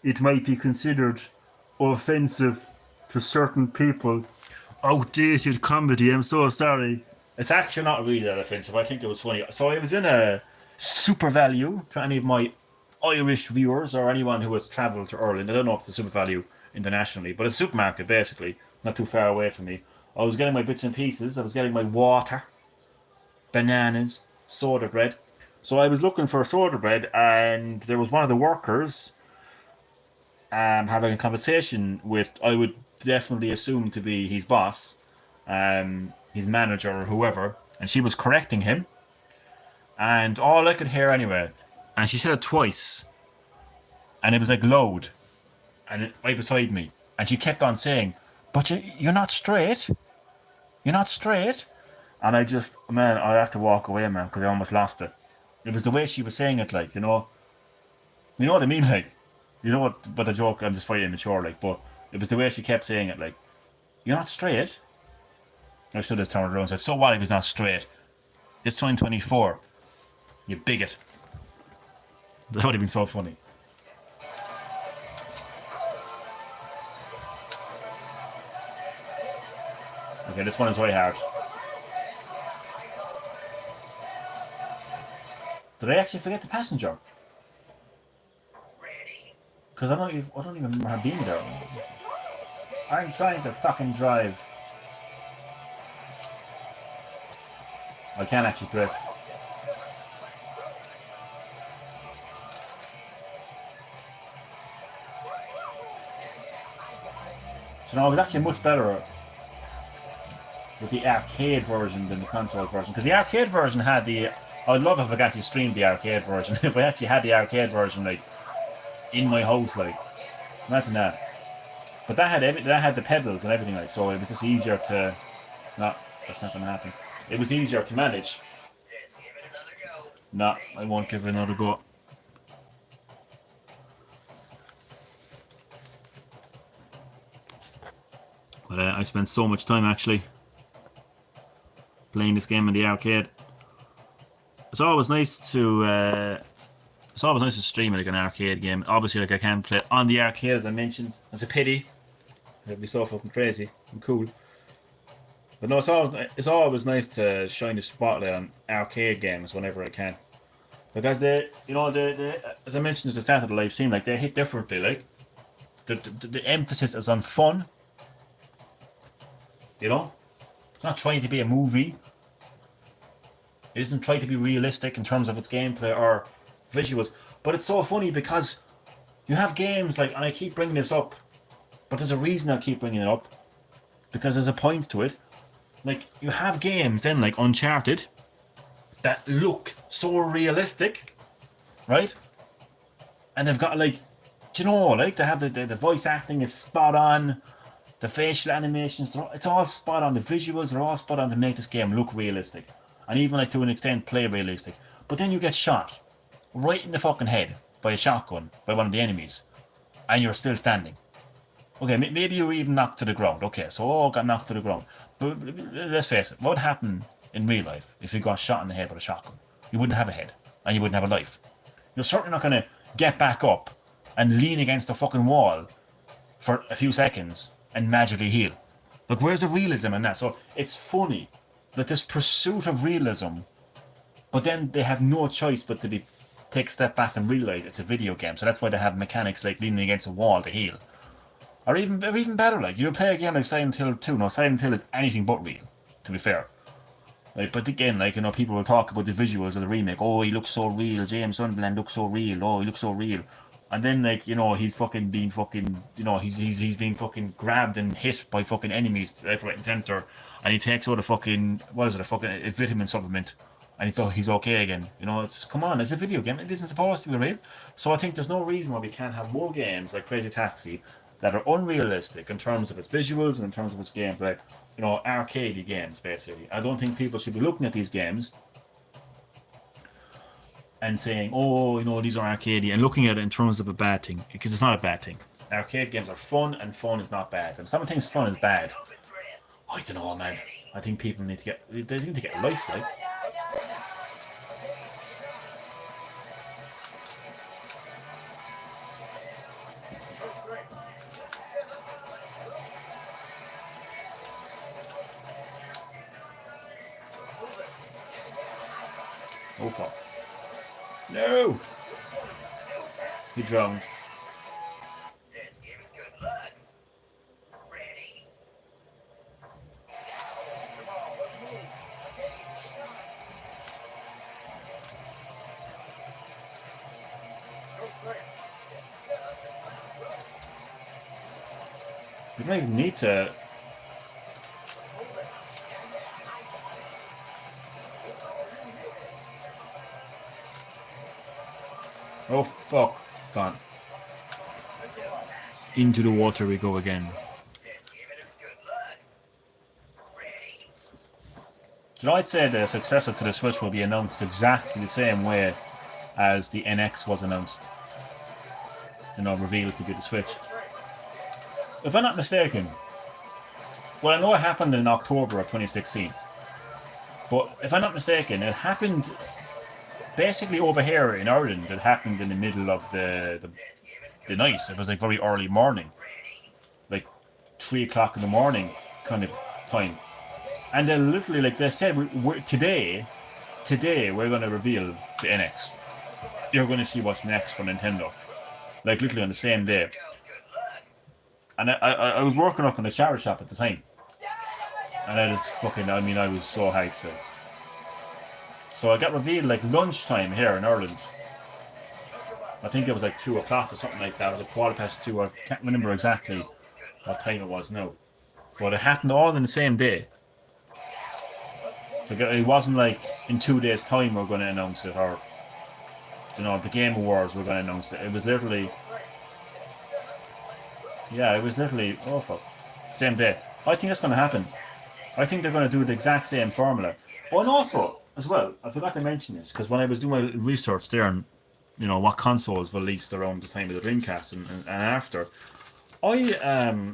It might be considered offensive to certain people. Outdated comedy, I'm so sorry. It's actually not really that offensive, I think it was funny. So I was in a Super Value, to any of my Irish viewers or anyone who has travelled to Ireland. I don't know if it's a Super Value internationally, but a supermarket basically, not too far away from me. I was getting my bits and pieces, I was getting my water, bananas, soda bread. So I was looking for soda bread and there was one of the workers having a conversation with, I would definitely assume to be his boss, his manager or whoever, and she was correcting him. And all I could hear anyway, and she said it twice, and it was like loud, and right beside me, and she kept on saying, "But you're not straight. You're not straight." And I just, man, I have to walk away, man, because I almost lost it. It was the way she was saying it, like, you know what I mean, like, you know what? But the joke, I'm just very immature, like, but it was the way she kept saying it, like, "You're not straight." I should have turned around and said, "So what if he's not straight? It's 2024. You bigot." That would have been so funny. Okay, this one is very hard. Did I actually forget the passenger? Because I don't even remember her being there. I'm trying to fucking drive. I can't actually drift. So no, it was actually much better with the arcade version than the console version. Because the arcade version had the... I'd love if I could actually stream the arcade version. If I actually had the arcade version, like, in my house, like. Imagine that. But that had the pedals and everything, like, so it was just easier to... No, that's not going to happen. It was easier to manage. No, I won't give it another go. But I spent so much time actually playing this game in the arcade. It's always nice to stream like an arcade game. Obviously, like I can't play on the arcade as I mentioned. It's a pity. It'd be so fucking crazy and cool. But no, it's always nice to shine the spotlight on arcade games whenever I can, because they, as I mentioned at the start of the live stream, like they hit differently. Like the emphasis is on fun. You know, it's not trying to be a movie. It isn't trying to be realistic in terms of its gameplay or visuals. But it's so funny because you have games like, and I keep bringing this up, but there's a reason I keep bringing it up, because there's a point to it. Like, you have games then like Uncharted that look so realistic, right? and they've got like, do you know, like they have the voice acting is spot on, the facial animations, it's all spot on, the visuals are all spot on to make this game look realistic, and even like to an extent play realistic. But then you get shot right in the fucking head by a shotgun by one of the enemies, and you're still standing. Okay, maybe you were even knocked to the ground. Okay, so all got knocked to the ground. But let's face it, what would happen in real life if you got shot in the head with a shotgun? You wouldn't have a head, and you wouldn't have a life. You're certainly not going to get back up and lean against a fucking wall for a few seconds and magically heal. Like, where's the realism in that? So it's funny that this pursuit of realism, but then they have no choice but to take a step back and realise it's a video game. So that's why they have mechanics like leaning against a wall to heal. Or even better, like, you play a game like Silent Hill 2. No, Silent Hill is anything but real, to be fair. Like, but again, like, you know, people will talk about the visuals of the remake. Oh, he looks so real. James Sunderland looks so real. Oh, he looks so real. And then, like, you know, he's fucking being fucking, you know, he's being fucking grabbed and hit by fucking enemies left, right, and centre. And he takes out a fucking, what is it, a vitamin supplement. And he's okay again. You know, it's, come on, it's a video game. It isn't supposed to be real. So I think there's no reason why we can't have more games like Crazy Taxi that are unrealistic in terms of its visuals and in terms of its gameplay. You know, arcadey games, basically. I don't think people should be looking at these games and saying, oh, you know, these are arcadey, and looking at it in terms of a bad thing, because it's not a bad thing. Arcade games are fun, and fun is not bad. And some things fun is bad. I don't know, man. I think people need to get a life, like. Oh fuck. No! He drowned. Let's give it good luck. Ready? Come on, let's move. No sweat. You don't even need to. Oh fuck. Gone. Into the water we go again. Let's give it a good luck. Ready? So I'd say the successor to the Switch will be announced exactly the same way as the NX was announced. You know, revealed to be the Switch. If I'm not mistaken, well, I know it happened in October of 2016, but if I'm not mistaken, it happened basically over here in Ireland. It happened in the middle of the night. It was like very early morning, like 3 o'clock in the morning kind of time. And then literally, like they said, today we're going to reveal the NX. You're going to see what's next for Nintendo. Like literally on the same day. And I was working up in a shower shop at the time. And I was I was so hyped. So I got revealed like lunchtime here in Ireland. I think it was like 2 o'clock or something like that. It was a 2:15. I can't remember exactly what time it was now. But it happened all in the same day. Like, it wasn't like in 2 days' time we're going to announce it, or you know, the Game Awards we're going to announce it. It was literally, oh fuck, same day. I think that's going to happen. I think they're going to do the exact same formula. Oh, and also, as well, I forgot to mention this, because when I was doing my research there on, you know, what consoles released around the time of the Dreamcast and after, let me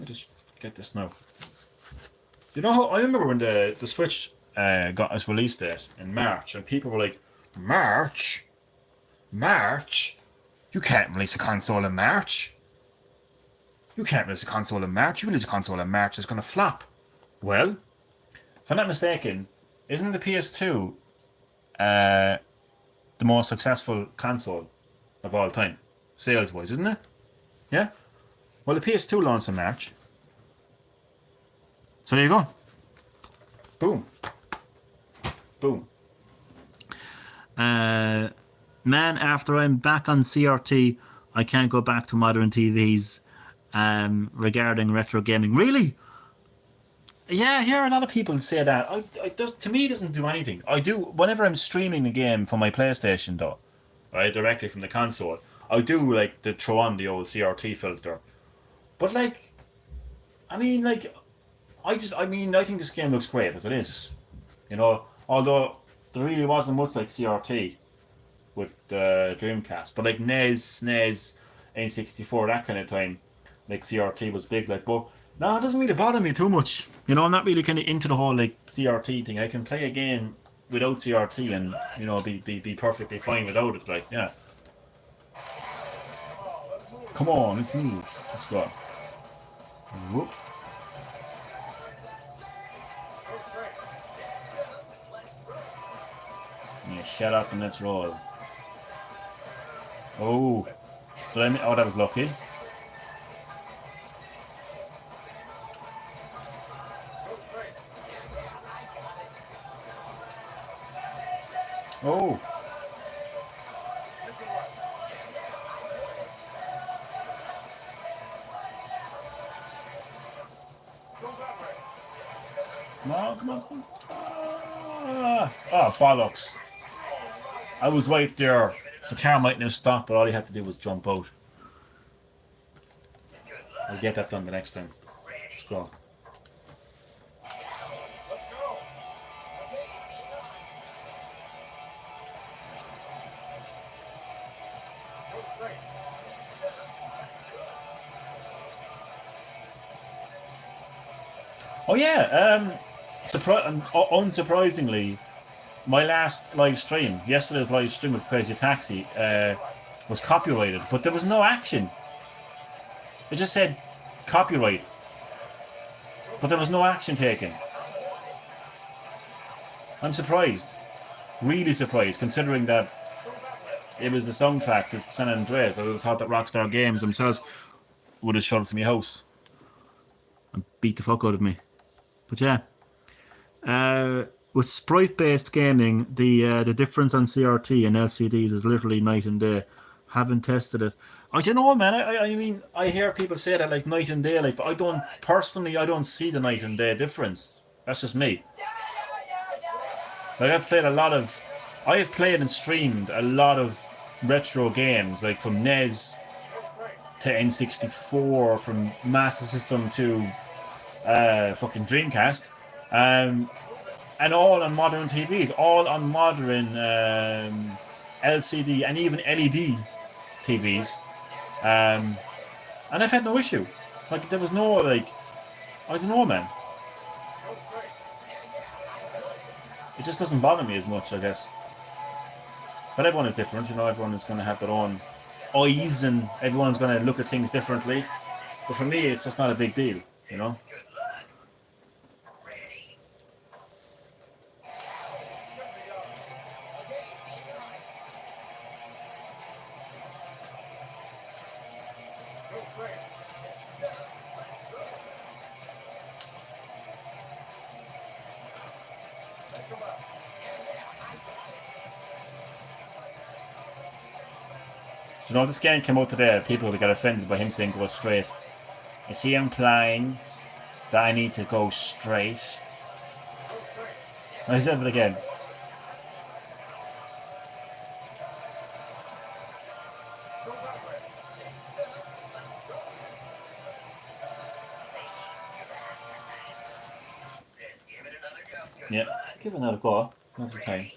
just get this now. You know how, I remember when the Switch got its release date in March, and people were like, March? You can't release a console in March. You can't release a console in March. You release a console in March, it's going to flop. Well, if I'm not mistaken, isn't the PS2 the most successful console of all time, sales-wise, isn't it? Yeah? Well, the PS2 launched in March. So there you go. Boom. Boom. Man, after I'm back on CRT, I can't go back to modern TVs regarding retro gaming. Really? Yeah, I hear a lot of people say that. To me, it doesn't do anything. I do, whenever I'm streaming a game from my PlayStation, though, right, directly from the console. I do like to throw on the old CRT filter, but like, I mean, like, I think this game looks great as it is. You know, although there really wasn't much like CRT with Dreamcast, but like NES, SNES, N64, that kind of time, like CRT was big. Like, but no, it doesn't really bother me too much. You know, I'm not really kind of into the whole like CRT thing. I can play a game without CRT and be perfectly fine without it. Like, yeah, come on, let's move, let's go. Whoop. Yeah, shut up and let's roll. Oh, oh, that was lucky. Oh, come on, come on, come on. Oh, bollocks. I was right there. The car might now stop, but all you had to do was jump out. I'll get that done the next time. Let's go. Oh yeah, unsurprisingly, my last live stream, yesterday's live stream of Crazy Taxi, was copyrighted, but there was no action. It just said copyright, but there was no action taken. I'm surprised, really surprised, considering that it was the soundtrack to San Andreas. I would have thought that Rockstar Games themselves would have shut up to my house and beat the fuck out of me. But yeah, with sprite-based gaming, the difference on CRT and LCDs is literally night and day. Haven't tested it. I don't know, man. I mean, I hear people say that like night and day, like, but I don't see the night and day difference. That's just me. Like I have played and streamed a lot of retro games, like from NES to N64, from Master System to fucking Dreamcast, and all on modern TVs, all on modern LCD and even LED TVs, and I've had no issue. Like there was no like, I don't know, man. It just doesn't bother me as much, I guess. But everyone is different, you know. Everyone is going to have their own eyes, and everyone's going to look at things differently. But for me, it's just not a big deal, you know. So, you know, this game came out today, people would get offended by him saying go straight. Is he implying that I need to go straight? I said it again. Yeah, give it another go. Another time.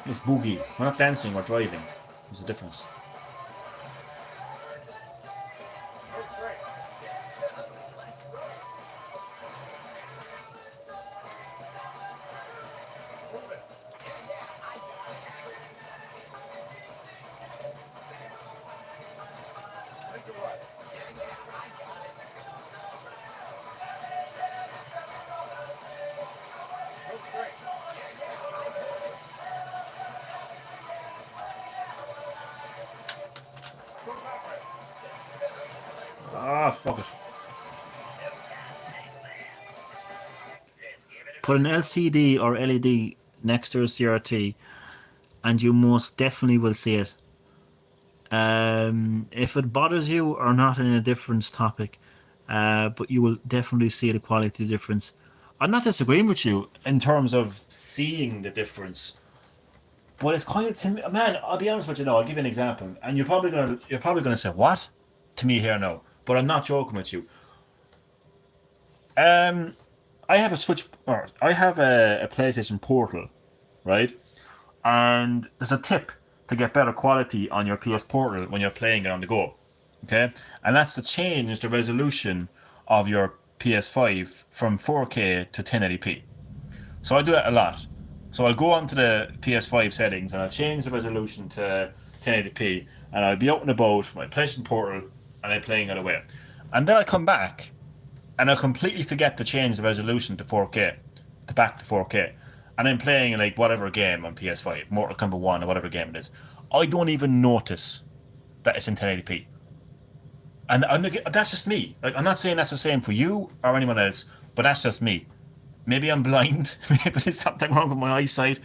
It's boogie. We're not dancing, we're driving. There's a difference. Ah, fuck it. Put an LCD or LED next to a CRT and you most definitely will see it. If it bothers you or not in a different topic, but you will definitely see the quality difference. I'm not disagreeing with you in terms of seeing the difference. But it's kind of to me, man. I'll be honest with you now. I'll give you an example, and you're probably gonna say what to me here now. But I'm not joking with you. Um, I have a Switch, or I have a PlayStation Portal, right? And there's a tip to get better quality on your PS Portal when you're playing it on the go. Okay, and that's to change the resolution of your PS5 from 4K to 1080p. So I do that a lot. So I'll go onto the PS5 settings and I'll change the resolution to 1080p, and I'll be out and about with my PlayStation Portal and I'm playing it away. And then I come back and I'll completely forget to change the resolution to 4K, to back to 4K. And I'm playing like whatever game on PS5, Mortal Kombat 1 or whatever game it is. I don't even notice that it's in 1080p. And that's just me. Like, I'm not saying that's the same for you or anyone else, but that's just me. Maybe I'm blind. Maybe there's something wrong with my eyesight.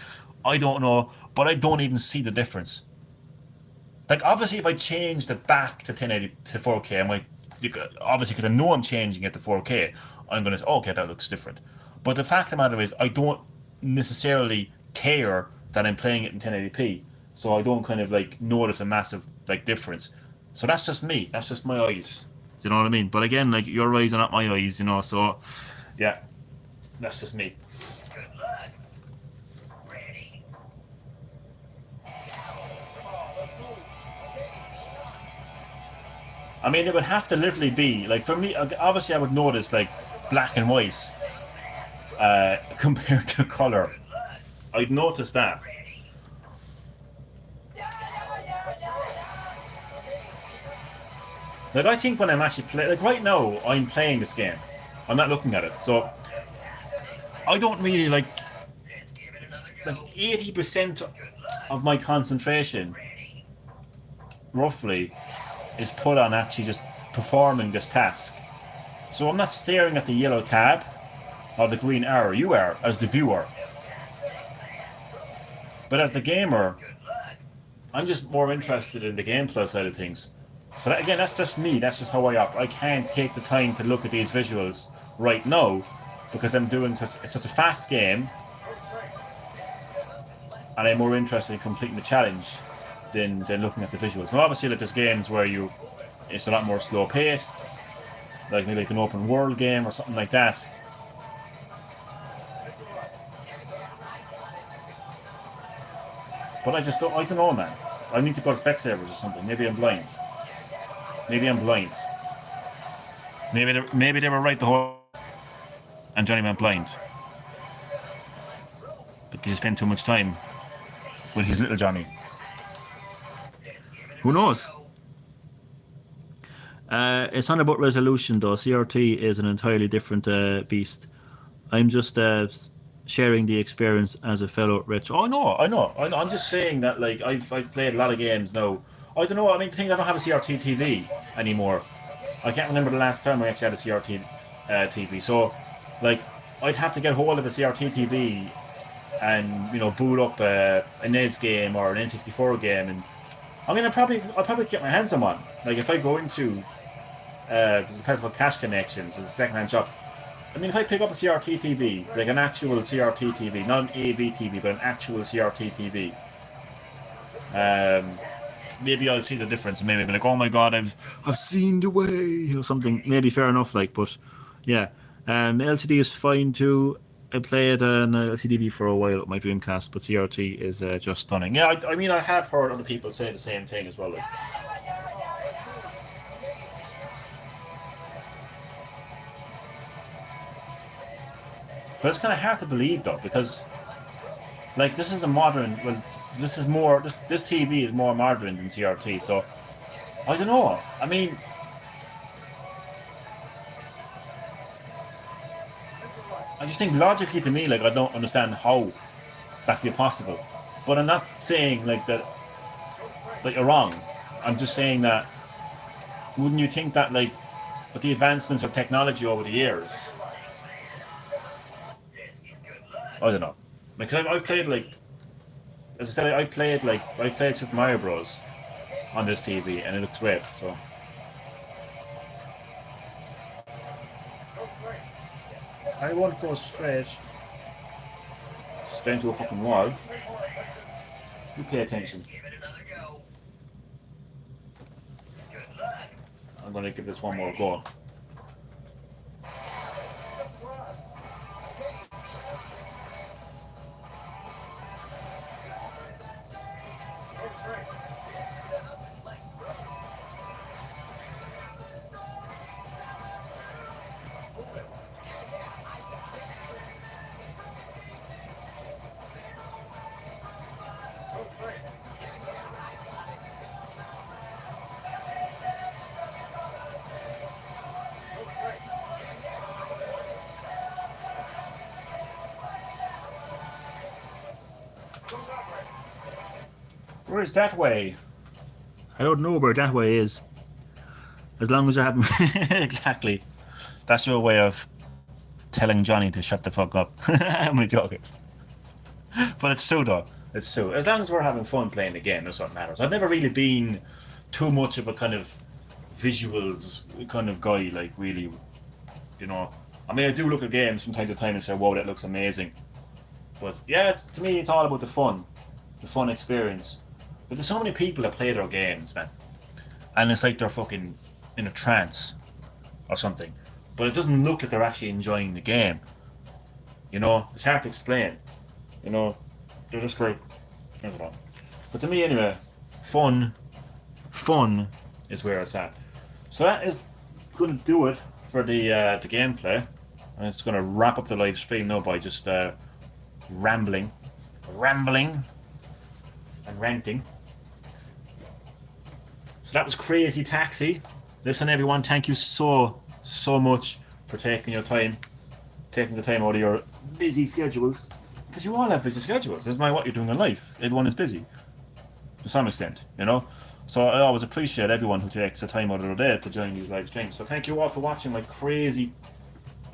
I don't know. But I don't even see the difference. Like, obviously, if I changed it back to 1080 to 4K, I might, obviously, because I know I'm changing it to 4K, I'm going to say, okay, that looks different. But the fact of the matter is, I don't necessarily care that I'm playing it in 1080p. So I don't kind of like notice a massive like difference. So that's just me. That's just my eyes. Do you know what I mean? But again, like your eyes are not my eyes, you know. So yeah, that's just me. Good luck. Ready. I mean, it would have to literally be like for me. Obviously, I would notice like black and white compared to color. I'd notice that. Like I think when I'm actually playing, like right now, I'm playing this game. I'm not looking at it, so I don't really like. Let's give it another go. Like 80% of my concentration, roughly, is put on actually just performing this task. So I'm not staring at the yellow cab or the green arrow. You are as the viewer, but as the gamer, I'm just more interested in the gameplay side of things. So that, again, that's just me. That's just how I operate. I can't take the time to look at these visuals right now because I'm doing it's such a fast game, and I'm more interested in completing the challenge than looking at the visuals. Now, obviously, like there's games where it's a lot more slow paced, like maybe like an open world game or something like that. But I don't know, man. I need to go to Specsavers or something. Maybe I'm blind. Maybe I'm blind. Maybe they were right the whole. And Johnny went blind because he spent too much time with his little Johnny. Who knows? It's not about resolution though. CRT is an entirely different beast. I'm just sharing the experience as a fellow retro. Oh, I know. I'm just saying that like I've played a lot of games now. I don't know. I mean, the thing I don't have a CRT TV anymore. I can't remember the last time I actually had a CRT TV. So, like, I'd have to get hold of a CRT TV and boot up a NES game or an N64 game, and I mean I'll probably get my hands on one. Like if I go into there's a place called Cash Connections, it's a second-hand shop. I mean, if I pick up a CRT TV, like an actual CRT TV, not an AV TV, but an actual CRT TV, maybe I'll see the difference and maybe I'll be like, oh my god, I've seen the way or something. Maybe fair enough, like, but yeah. LCD is fine too. I played an LCD for a while with my Dreamcast, but CRT is just stunning. Yeah, I mean, I have heard other people say the same thing as well. Like. But it's kind of hard to believe though, because like this is a modern. Well, this is more. This TV is more modern than CRT. So I don't know. I mean, I just think logically to me, like I don't understand how that could be possible. But I'm not saying like that you're wrong. I'm just saying that wouldn't you think that like with the advancements of technology over the years, I don't know. Because I've played like, as I said, I've played Super Mario Bros. On this TV and it looks great. So. I won't go straight into a fucking wall. You pay attention. Let's give it another go. Good luck. I'm going to give this one more go. Where's that way? I don't know where that way is. As long as I haven't... Exactly. That's your way of telling Johnny to shut the fuck up. I'm only joking. But it's true though. It's true. As long as we're having fun playing the game, that's what matters. I've never really been too much of a kind of visuals kind of guy, like really, you know. I mean, I do look at games from time to time and say, "Wow, that looks amazing." But yeah, to me, it's all about the fun experience. But there's so many people that play their games, man, and it's like they're fucking in a trance or something. But it doesn't look like they're actually enjoying the game. You know, it's hard to explain. You know, they're just like, I don't know. But to me, anyway, fun is where it's at. So that is going to do it for the gameplay, and it's going to wrap up the live stream now by just rambling, and ranting. So that was Crazy Taxi. Listen, everyone, thank you so much for taking the time out of your busy schedules. Because you all have busy schedules. It doesn't matter what you're doing in life. Everyone is busy. To some extent, you know? So I always appreciate everyone who takes the time out of their day to join these live streams. So thank you all for watching my Crazy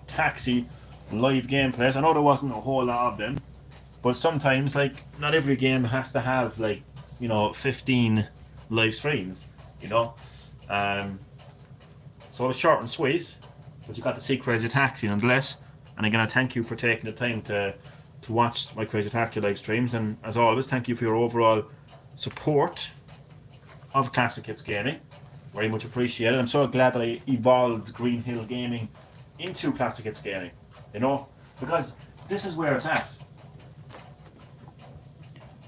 Taxi live gameplays. I know there wasn't a whole lot of them. But sometimes, like, not every game has to have, like, you know, 15 live streams, you know? So it was short and sweet, but you got to see Crazy Taxi nonetheless. And again, I thank you for taking the time to watch my Crazy Taxi live streams. And as always, thank you for your overall support of Classic Hits Gaming. Very much appreciated. I'm so glad that I evolved Green Hill Gaming into Classic Hits Gaming, you know? Because this is where it's at.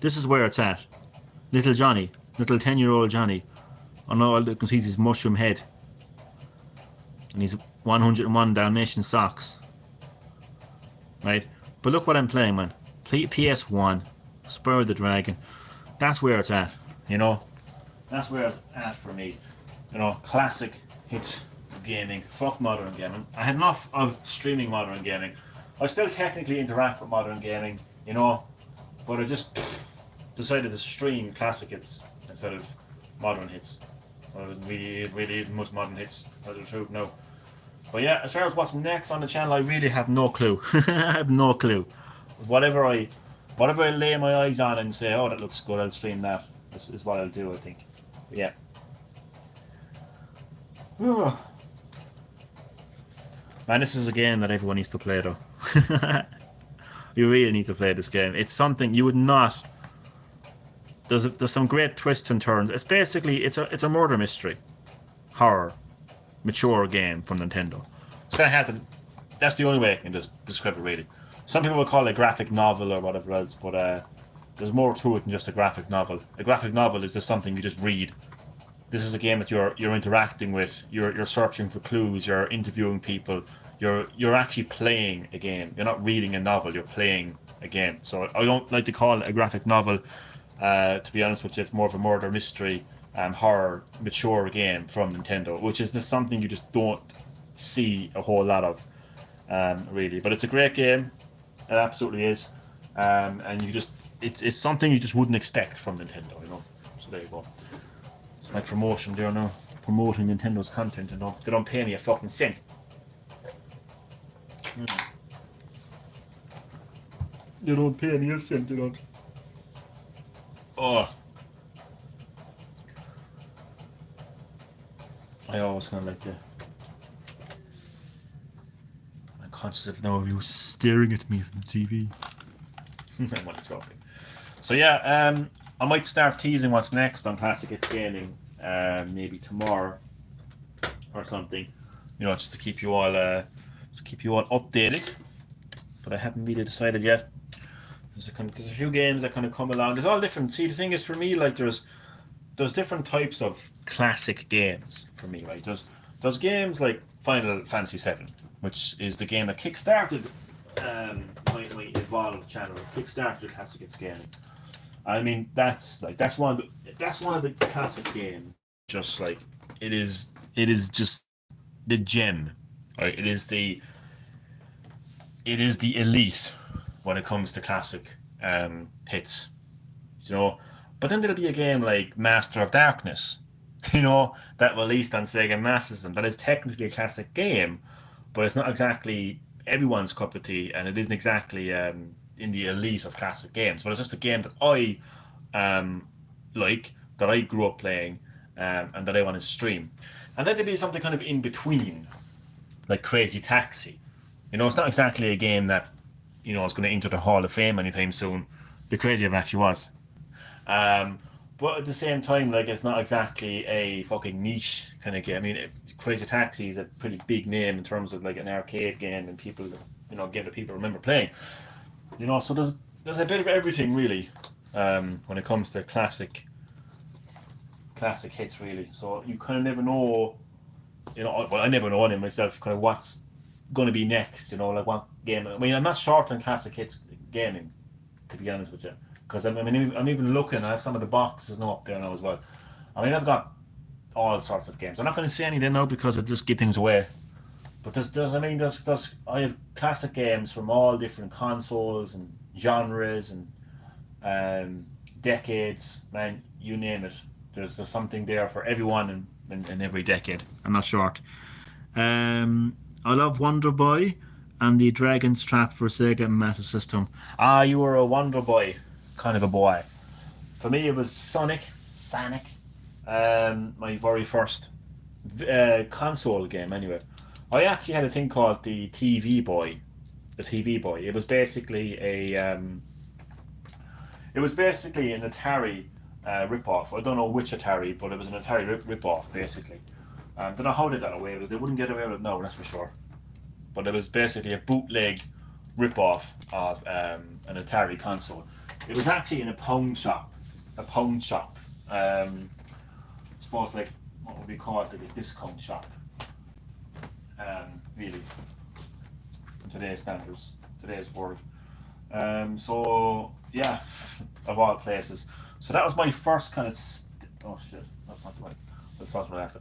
This is where it's at. Little Johnny, little 10-year-old Johnny, on all you can see is his mushroom head. And he's 101 Dalmatian socks. Right? But look what I'm playing, man. PS1, Spur of the Dragon. That's where it's at, you know? That's where it's at for me. You know, Classic Hits Gaming. Fuck modern gaming. I had enough of streaming modern gaming. I still technically interact with modern gaming, you know? But I just decided to stream Classic Hits instead of modern hits. Well, it really isn't much modern hits, that's the truth, no. But yeah, as far as what's next on the channel, I really have no clue. I have no clue. Whatever I lay my eyes on and say, oh, that looks good, I'll stream that. This is what I'll do, I think. But yeah. Man, this is a game that everyone needs to play, though. You really need to play this game. It's something you would not. There's some great twists and turns. It's basically it's a murder mystery, horror, mature game from Nintendo. It's kind of hard to. That's the only way I can just describe it, really. Some people will call it a graphic novel or whatever else, but there's more to it than just a graphic novel. A graphic novel is just something you just read. This is a game that you're interacting with. You're searching for clues. You're interviewing people. You're actually playing a game. You're not reading a novel. You're playing a game. So I don't like to call it a graphic novel. To be honest with you, it's more of a murder mystery, horror, mature game from Nintendo, which is just something you just don't see a whole lot of, really. But it's a great game. It absolutely is, and it's something you just wouldn't expect from Nintendo, you know. So there you go. It's my promotion there now, promoting Nintendo's content, you know. They don't pay me a fucking cent. They don't pay me a cent, they don't. Oh. I always kind of like to. I'm conscious of now of you staring at me from the TV. I'm only talking. So yeah, I might start teasing what's next on Classic Hits Gaming, maybe tomorrow or something. You know, just to keep you all updated. But I haven't really decided yet. There's a few games that kind of come along. There's all different. See, the thing is for me, like there's different types of classic games for me, right? There's games like Final Fantasy VII, which is the game that kickstarted my Evolve channel, kickstarted Classic Hits Gaming. I mean, that's one of the classic games. Just like it is just the gem, right? It is the elite when it comes to classic hits, you know. But then there'll be a game like Master of Darkness, you know, that released on Sega Master System. That is technically a classic game, but it's not exactly everyone's cup of tea, and it isn't exactly in the elite of classic games. But it's just a game that I like, that I grew up playing, and that I want to stream. And then there'll be something kind of in between, like Crazy Taxi. You know, it's not exactly a game that, you know, is going to enter the Hall of Fame anytime soon. Be crazy if it actually was. But at the same time, like, it's not exactly a fucking niche kind of game. I mean, Crazy Taxi is a pretty big name in terms of like an arcade game and people, you know, game that people remember playing. You know, so there's a bit of everything really when it comes to classic hits really. So you kind of never know, you know. Well, I never know in myself kind of what's going to be next. You know, like what game. I mean, I'm not short on classic hits gaming, to be honest with you. Because I'm even looking. I have some of the boxes now up there now as well. I mean, I've got all sorts of games. I'm not going to say anything now because I just give things away. But I have classic games from all different consoles and genres and decades. Man, you name it. There's something there for everyone in every decade. I'm not short. I love Wonder Boy and the Dragon's Trap for Sega Master System. Ah, you were a Wonder Boy kind of a boy. For me, it was Sonic, my very first console game. Anyway, I actually had a thing called the TV Boy. The TV Boy. It was basically an Atari rip-off. I don't know which Atari, but it was an Atari rip-off basically. Don't know how they got away with it. They wouldn't get away with it now, that's for sure. But it was basically a bootleg rip-off of an Atari console. It was actually in a pound shop. I suppose like what would be called like a discount shop. Really, in today's standards, today's world. So yeah, of all places. So that was my first kind of. Oh shit, that's not the way. Let's talk about after.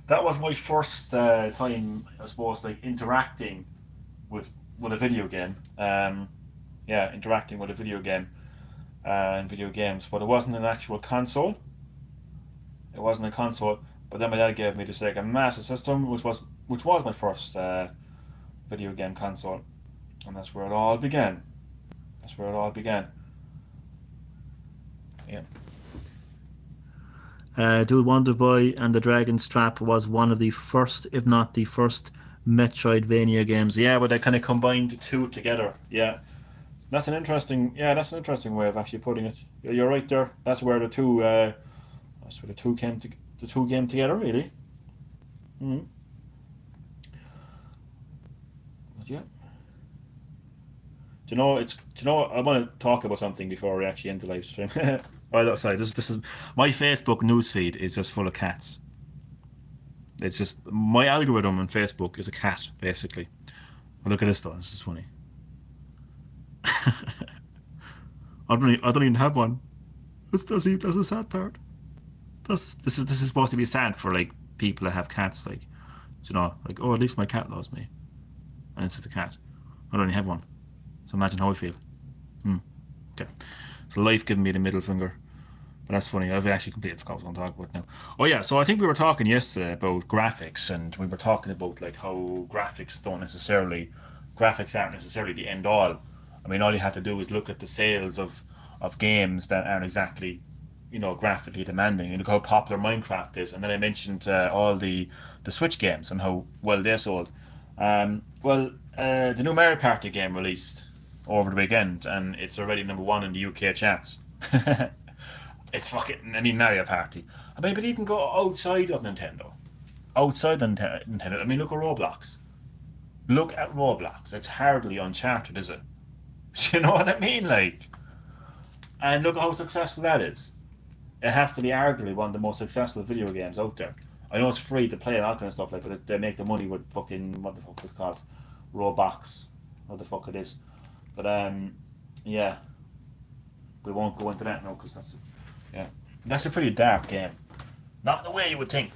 That was my first time, I suppose, like interacting with a video game. Yeah, interacting with a video game. And video games, but it wasn't an actual console. It wasn't a console, but then my dad gave me the Sega Master System, which was my first video game console, and that's where it all began. Yeah. Dude, Wonder Boy and the Dragon's Trap was one of the first, if not the first, Metroidvania games. Yeah, but they kind of combined the two together. Yeah. That's an interesting way of actually putting it. You're right there. That's where the two came together, really. Mm-hmm. But yeah. Do you know? I want to talk about something before we actually end the live stream. Right, sorry. This is my Facebook newsfeed is just full of cats. It's just my algorithm on Facebook is a cat, basically. But look at this though. This is funny. I don't even have one. That's the sad part. This is supposed to be sad for like people that have cats, like, you know, like, oh, at least my cat loves me, and it's just a cat. I don't even have one, so imagine how I feel. Okay, so life giving me the middle finger, but that's funny. I've actually completely forgot what I'm talking about now. Oh yeah, so I think we were talking yesterday about graphics, and we were talking about like how graphics aren't necessarily the end all. I mean, all you have to do is look at the sales of games that aren't exactly, you know, graphically demanding. You look how popular Minecraft is, and then I mentioned all the Switch games and how well they sold. The new Mario Party game released over the weekend, and it's already number one in the UK charts. It's fucking. I mean, Mario Party. I mean, but even go outside of Nintendo. Outside of Nintendo. I mean, look at Roblox. Look at Roblox. It's hardly Uncharted, is it? You know what I mean? Like, and look at how successful that is. It has to be arguably one of the most successful video games out there. I know it's free to play and all kind of stuff like, but they make the money with fucking what the fuck is it called, Roblox, what the fuck it is. But yeah, we won't go into that now because that's a pretty dark game. Not the way you would think,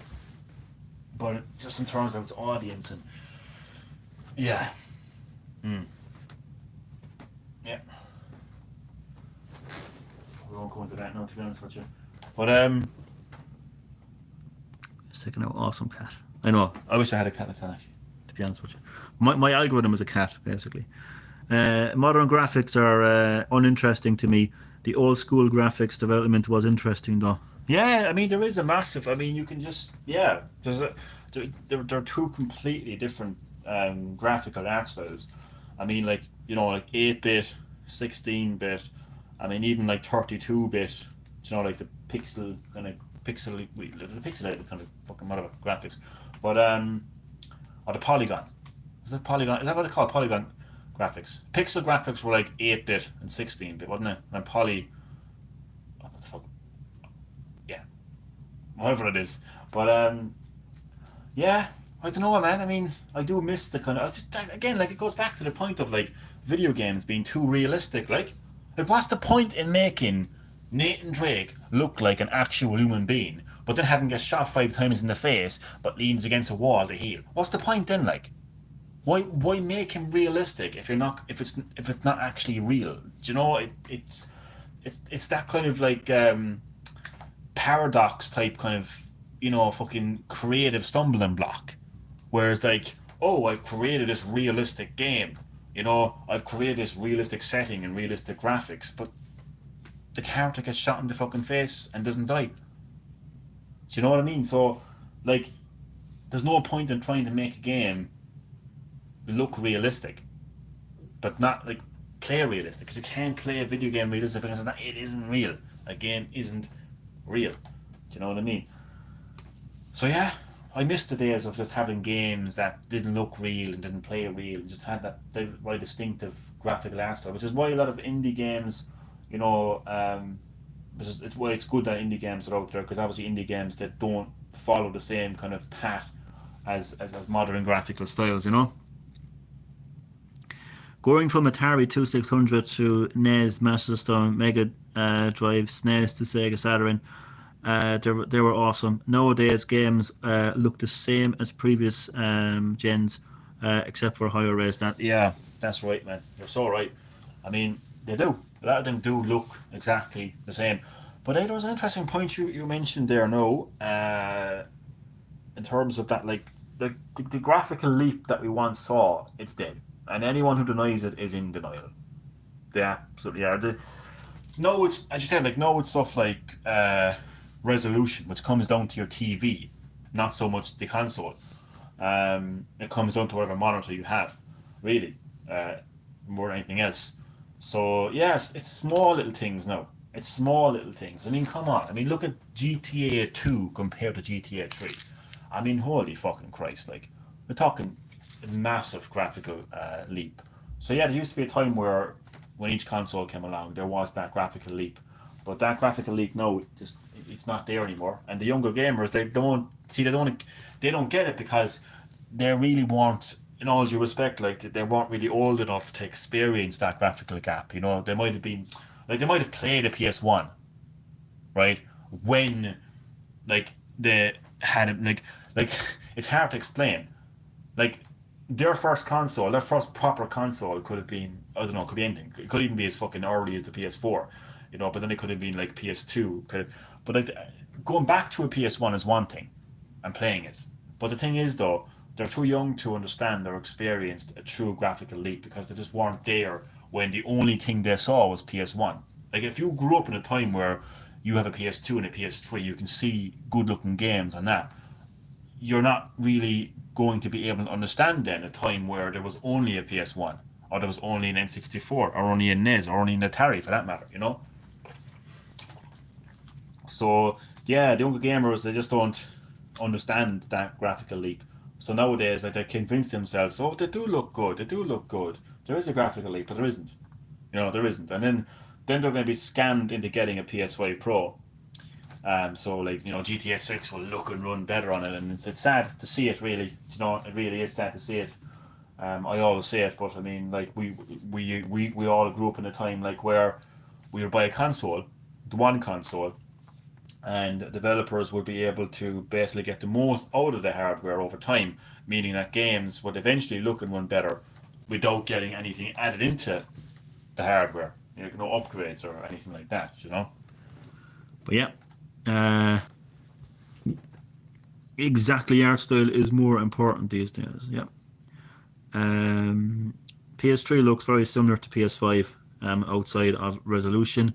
but just in terms of its audience and yeah, yeah. We won't go into that now, to be honest with you. But it's taking out awesome cat. I know. I wish I had a cat like that, actually, to be honest with you. My algorithm is a cat, basically. Modern graphics are uninteresting to me. The old school graphics development was interesting, though. Yeah, I mean there is a massive. I mean you can just there's a they're two completely different graphical art styles. I mean like 8-bit, 16-bit. I mean even like 32-bit. Like the pixelated kind of fucking whatever graphics, but or the polygon. Is that polygon? Is that what they call polygon graphics? Pixel graphics were like 8-bit and 16-bit, wasn't it? And what the fuck? Yeah, whatever it is. But yeah, I don't know, man. I mean, I do miss the kind of again, like it goes back to the point of like video games being too realistic. Like what's the point in making Nathan Drake look like an actual human being, but then having get shot 5 times in the face, but leans against a wall to heal? What's the point then? Like, why make him realistic if it's not actually real? Do you know it's that kind of like paradox type kind of fucking creative stumbling block, whereas like, oh, I've created this realistic game, I've created this realistic setting and realistic graphics, but the character gets shot in the fucking face and doesn't die. Do you know what I mean? So like there's no point in trying to make a game look realistic, but not like play realistic, because you can't play a video game realistic because it isn't real. A game isn't real. Do you know what I mean? So yeah, I miss the days of just having games that didn't look real and didn't play real and just had that very distinctive graphical art style, which is why a lot of indie games, it's why it's good that indie games are out there, because obviously indie games that don't follow the same kind of path as modern graphical styles. Going from Atari 2600 to NES, Master System, Mega Drive, SNES to Sega Saturn, they were awesome. Nowadays, games look the same as previous gens, except for higher res. Yeah, that's right, man. You're so right. I mean, they do. A lot of them do look exactly the same. But there was an interesting point you mentioned there, no, in terms of that, like the graphical leap that we once saw, it's dead. And anyone who denies it is in denial. They absolutely are. No, it's as you said, like no, it's stuff like resolution, which comes down to your TV, not so much the console. It comes down to whatever monitor you have, really, more than anything else. So yes, it's small little things now. It's small little things. I mean, come on. I mean, look at GTA 2 compared to GTA 3. I mean, holy fucking Christ! Like, we're talking a massive graphical leap. So yeah, there used to be a time where when each console came along, there was that graphical leap, but that graphical leap now it's not there anymore. And the younger gamers, they don't get it because they really weren't. In all due respect, like they weren't really old enough to experience that graphical gap. They might have been like they might have played a PS1, right? When like they had it, like it's hard to explain. Like their first console, their first proper console could have been, I don't know, could be anything. It could even be as fucking early as the PS4, but then it could have been like PS2. But like going back to a PS1 is one thing, and playing it. But the thing is though, they're too young to understand or experienced a true graphical leap because they just weren't there when the only thing they saw was PS1. Like if you grew up in a time where you have a PS2 and a PS3, you can see good looking games on that. You're not really going to be able to understand then a time where there was only a PS1 or there was only an N64 or only a NES or only an Atari for that matter. So yeah, the younger gamers, they just don't understand that graphical leap. So nowadays, like, they convince themselves, oh, they do look good. They do look good. There is a graphical leap, but there isn't. There isn't. And then they're going to be scammed into getting a PS5 Pro. So like, GTA 6 will look and run better on it, and it's sad to see it. Really, it really is sad to see it. I always say it, but I mean, like, we all grew up in a time like where we would buy a console, the one console, and developers would be able to basically get the most out of the hardware over time, meaning that games would eventually look and run better without getting anything added into the hardware. No upgrades or anything like that. But yeah, exactly. Art style is more important these days. Yeah. PS3 looks very similar to PS5 outside of resolution.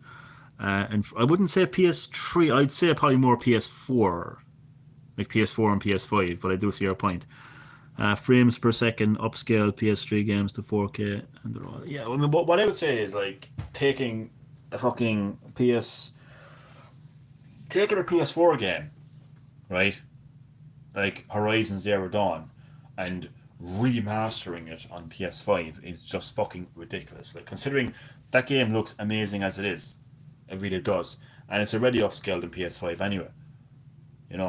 And I wouldn't say PS3, I'd say probably more PS4, like PS4 and PS5, but I do see your point. Frames per second, upscale PS3 games to 4K, and they're all. Yeah, I mean, what I would say is like taking a fucking taking a PS4 game, right? Like Horizon Zero Dawn, and remastering it on PS5 is just fucking ridiculous. Like, considering that game looks amazing as it is, it really does, and it's already upscaled in PS5 anyway.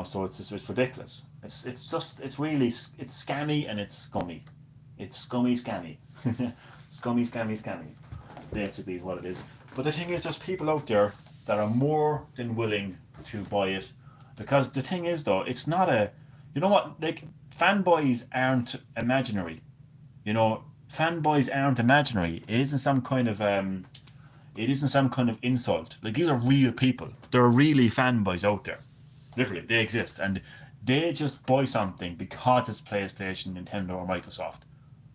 So it's ridiculous. It's really scammy and it's scummy. It's scummy. Scummy. Basically, is what it is. But the thing is, there's people out there that are more than willing to buy it, because the thing is, though, it's not a. You know what? Like, fanboys aren't imaginary. Fanboys aren't imaginary. It isn't some kind of insult. Like, these are real people. There are really fanboys out there. Literally, they exist, and they just buy something because it's PlayStation, Nintendo, or Microsoft,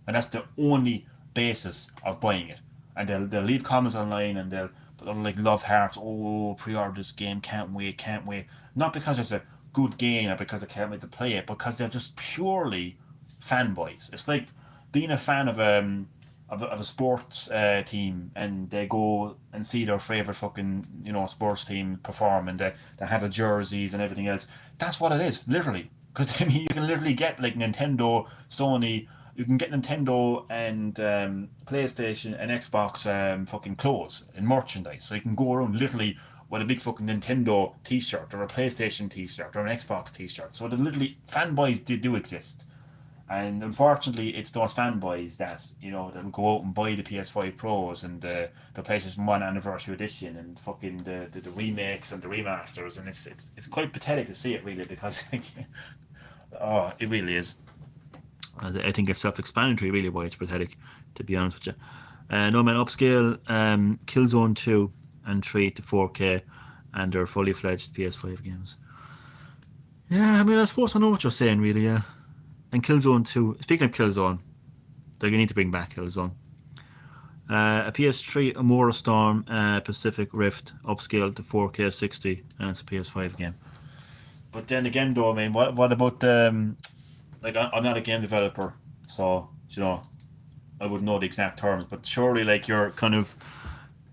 and that's the only basis of buying it. And they'll leave comments online, and they'll like love hearts. Oh, pre-order this game, can't wait. Not because it's a good game or because they can't wait to play it, because they're just purely fanboys. It's like being a fan of a sports team, and they go and see their favorite fucking sports team perform, and they have the jerseys and everything else. That's what it is, literally. Because I mean, you can literally get like Nintendo, Sony. You can get Nintendo and PlayStation and Xbox fucking clothes and merchandise. So you can go around literally with a big fucking Nintendo T-shirt or a PlayStation T-shirt or an Xbox T-shirt. So literally fanboys do exist. And unfortunately, it's those fanboys that that go out and buy the PS5 Pros and the PlayStation 1 Anniversary Edition and fucking the remakes and the remasters, and it's quite pathetic to see it, really, because oh, it really is. I think it's self-explanatory, really, why it's pathetic, to be honest with you. No Man Upscale, Killzone 2 and 3 to 4K, and they're fully fledged PS5 games. Yeah, I mean, I suppose I know what you're saying, really, yeah. And Killzone 2, speaking of Killzone, they're going to need to bring back Killzone. A PS3 Amora Storm Pacific Rift upscaled to 4K 60, and it's a PS5 game. But then again, though, I mean, what about like, I'm not a game developer, so I wouldn't know the exact terms, but surely, like,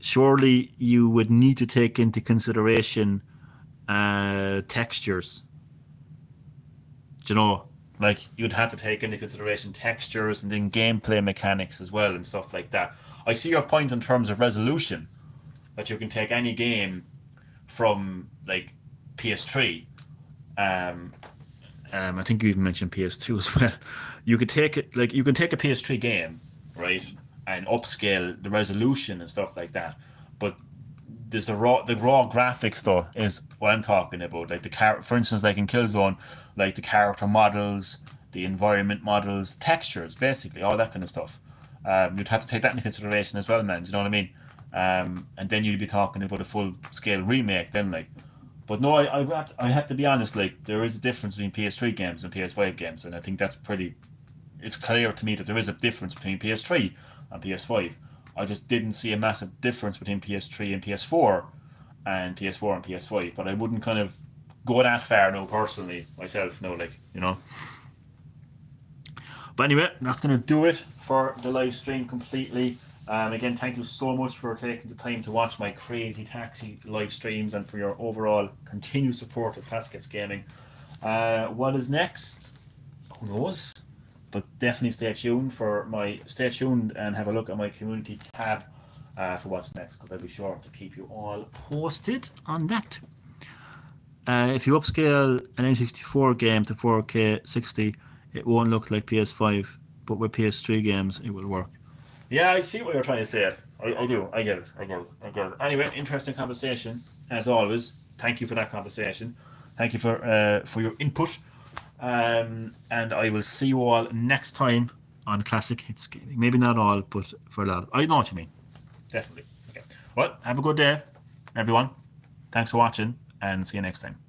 surely you would need to take into consideration textures. Like, you'd have to take into consideration textures and then gameplay mechanics as well and stuff like that. I see your point in terms of resolution, that you can take any game from like PS3. I think you even mentioned PS2 as well. You can take a PS3 game, right, and upscale the resolution and stuff like that. But there's the raw graphics, though, is what I'm talking about. Like for instance, like in Killzone, like the character models, the environment models, textures, basically all that kind of stuff. You'd have to take that into consideration as well, man. Do you know what I mean? And then you'd be talking about a full scale remake, then, like. But no, I have to be honest. Like, there is a difference between PS3 games and PS5 games, and I think that's pretty. It's clear to me that there is a difference between PS3 and PS5. I just didn't see a massive difference between PS3 and PS4, and PS4 and PS5. But I wouldn't kind of go that far, no, personally, myself, no, like, But anyway, that's gonna do it for the live stream completely. Again, thank you so much for taking the time to watch my Crazy Taxi live streams and for your overall continued support of Classic Gaming. What is next? Who knows? But definitely stay tuned and have a look at my community tab for what's next, because I'll be sure to keep you all posted on that. If you upscale an N64 game to 4K 60, it won't look like PS5, but with PS3 games, it will work. Yeah, I see what you're trying to say. I do. I get it. Anyway, interesting conversation as always. Thank you for that conversation. Thank you for your input. And I will see you all next time on Classic Hits Gaming. Maybe not all, but for a lot. I know what you mean. Definitely. Okay. Well, have a good day, everyone. Thanks for watching, and see you next time.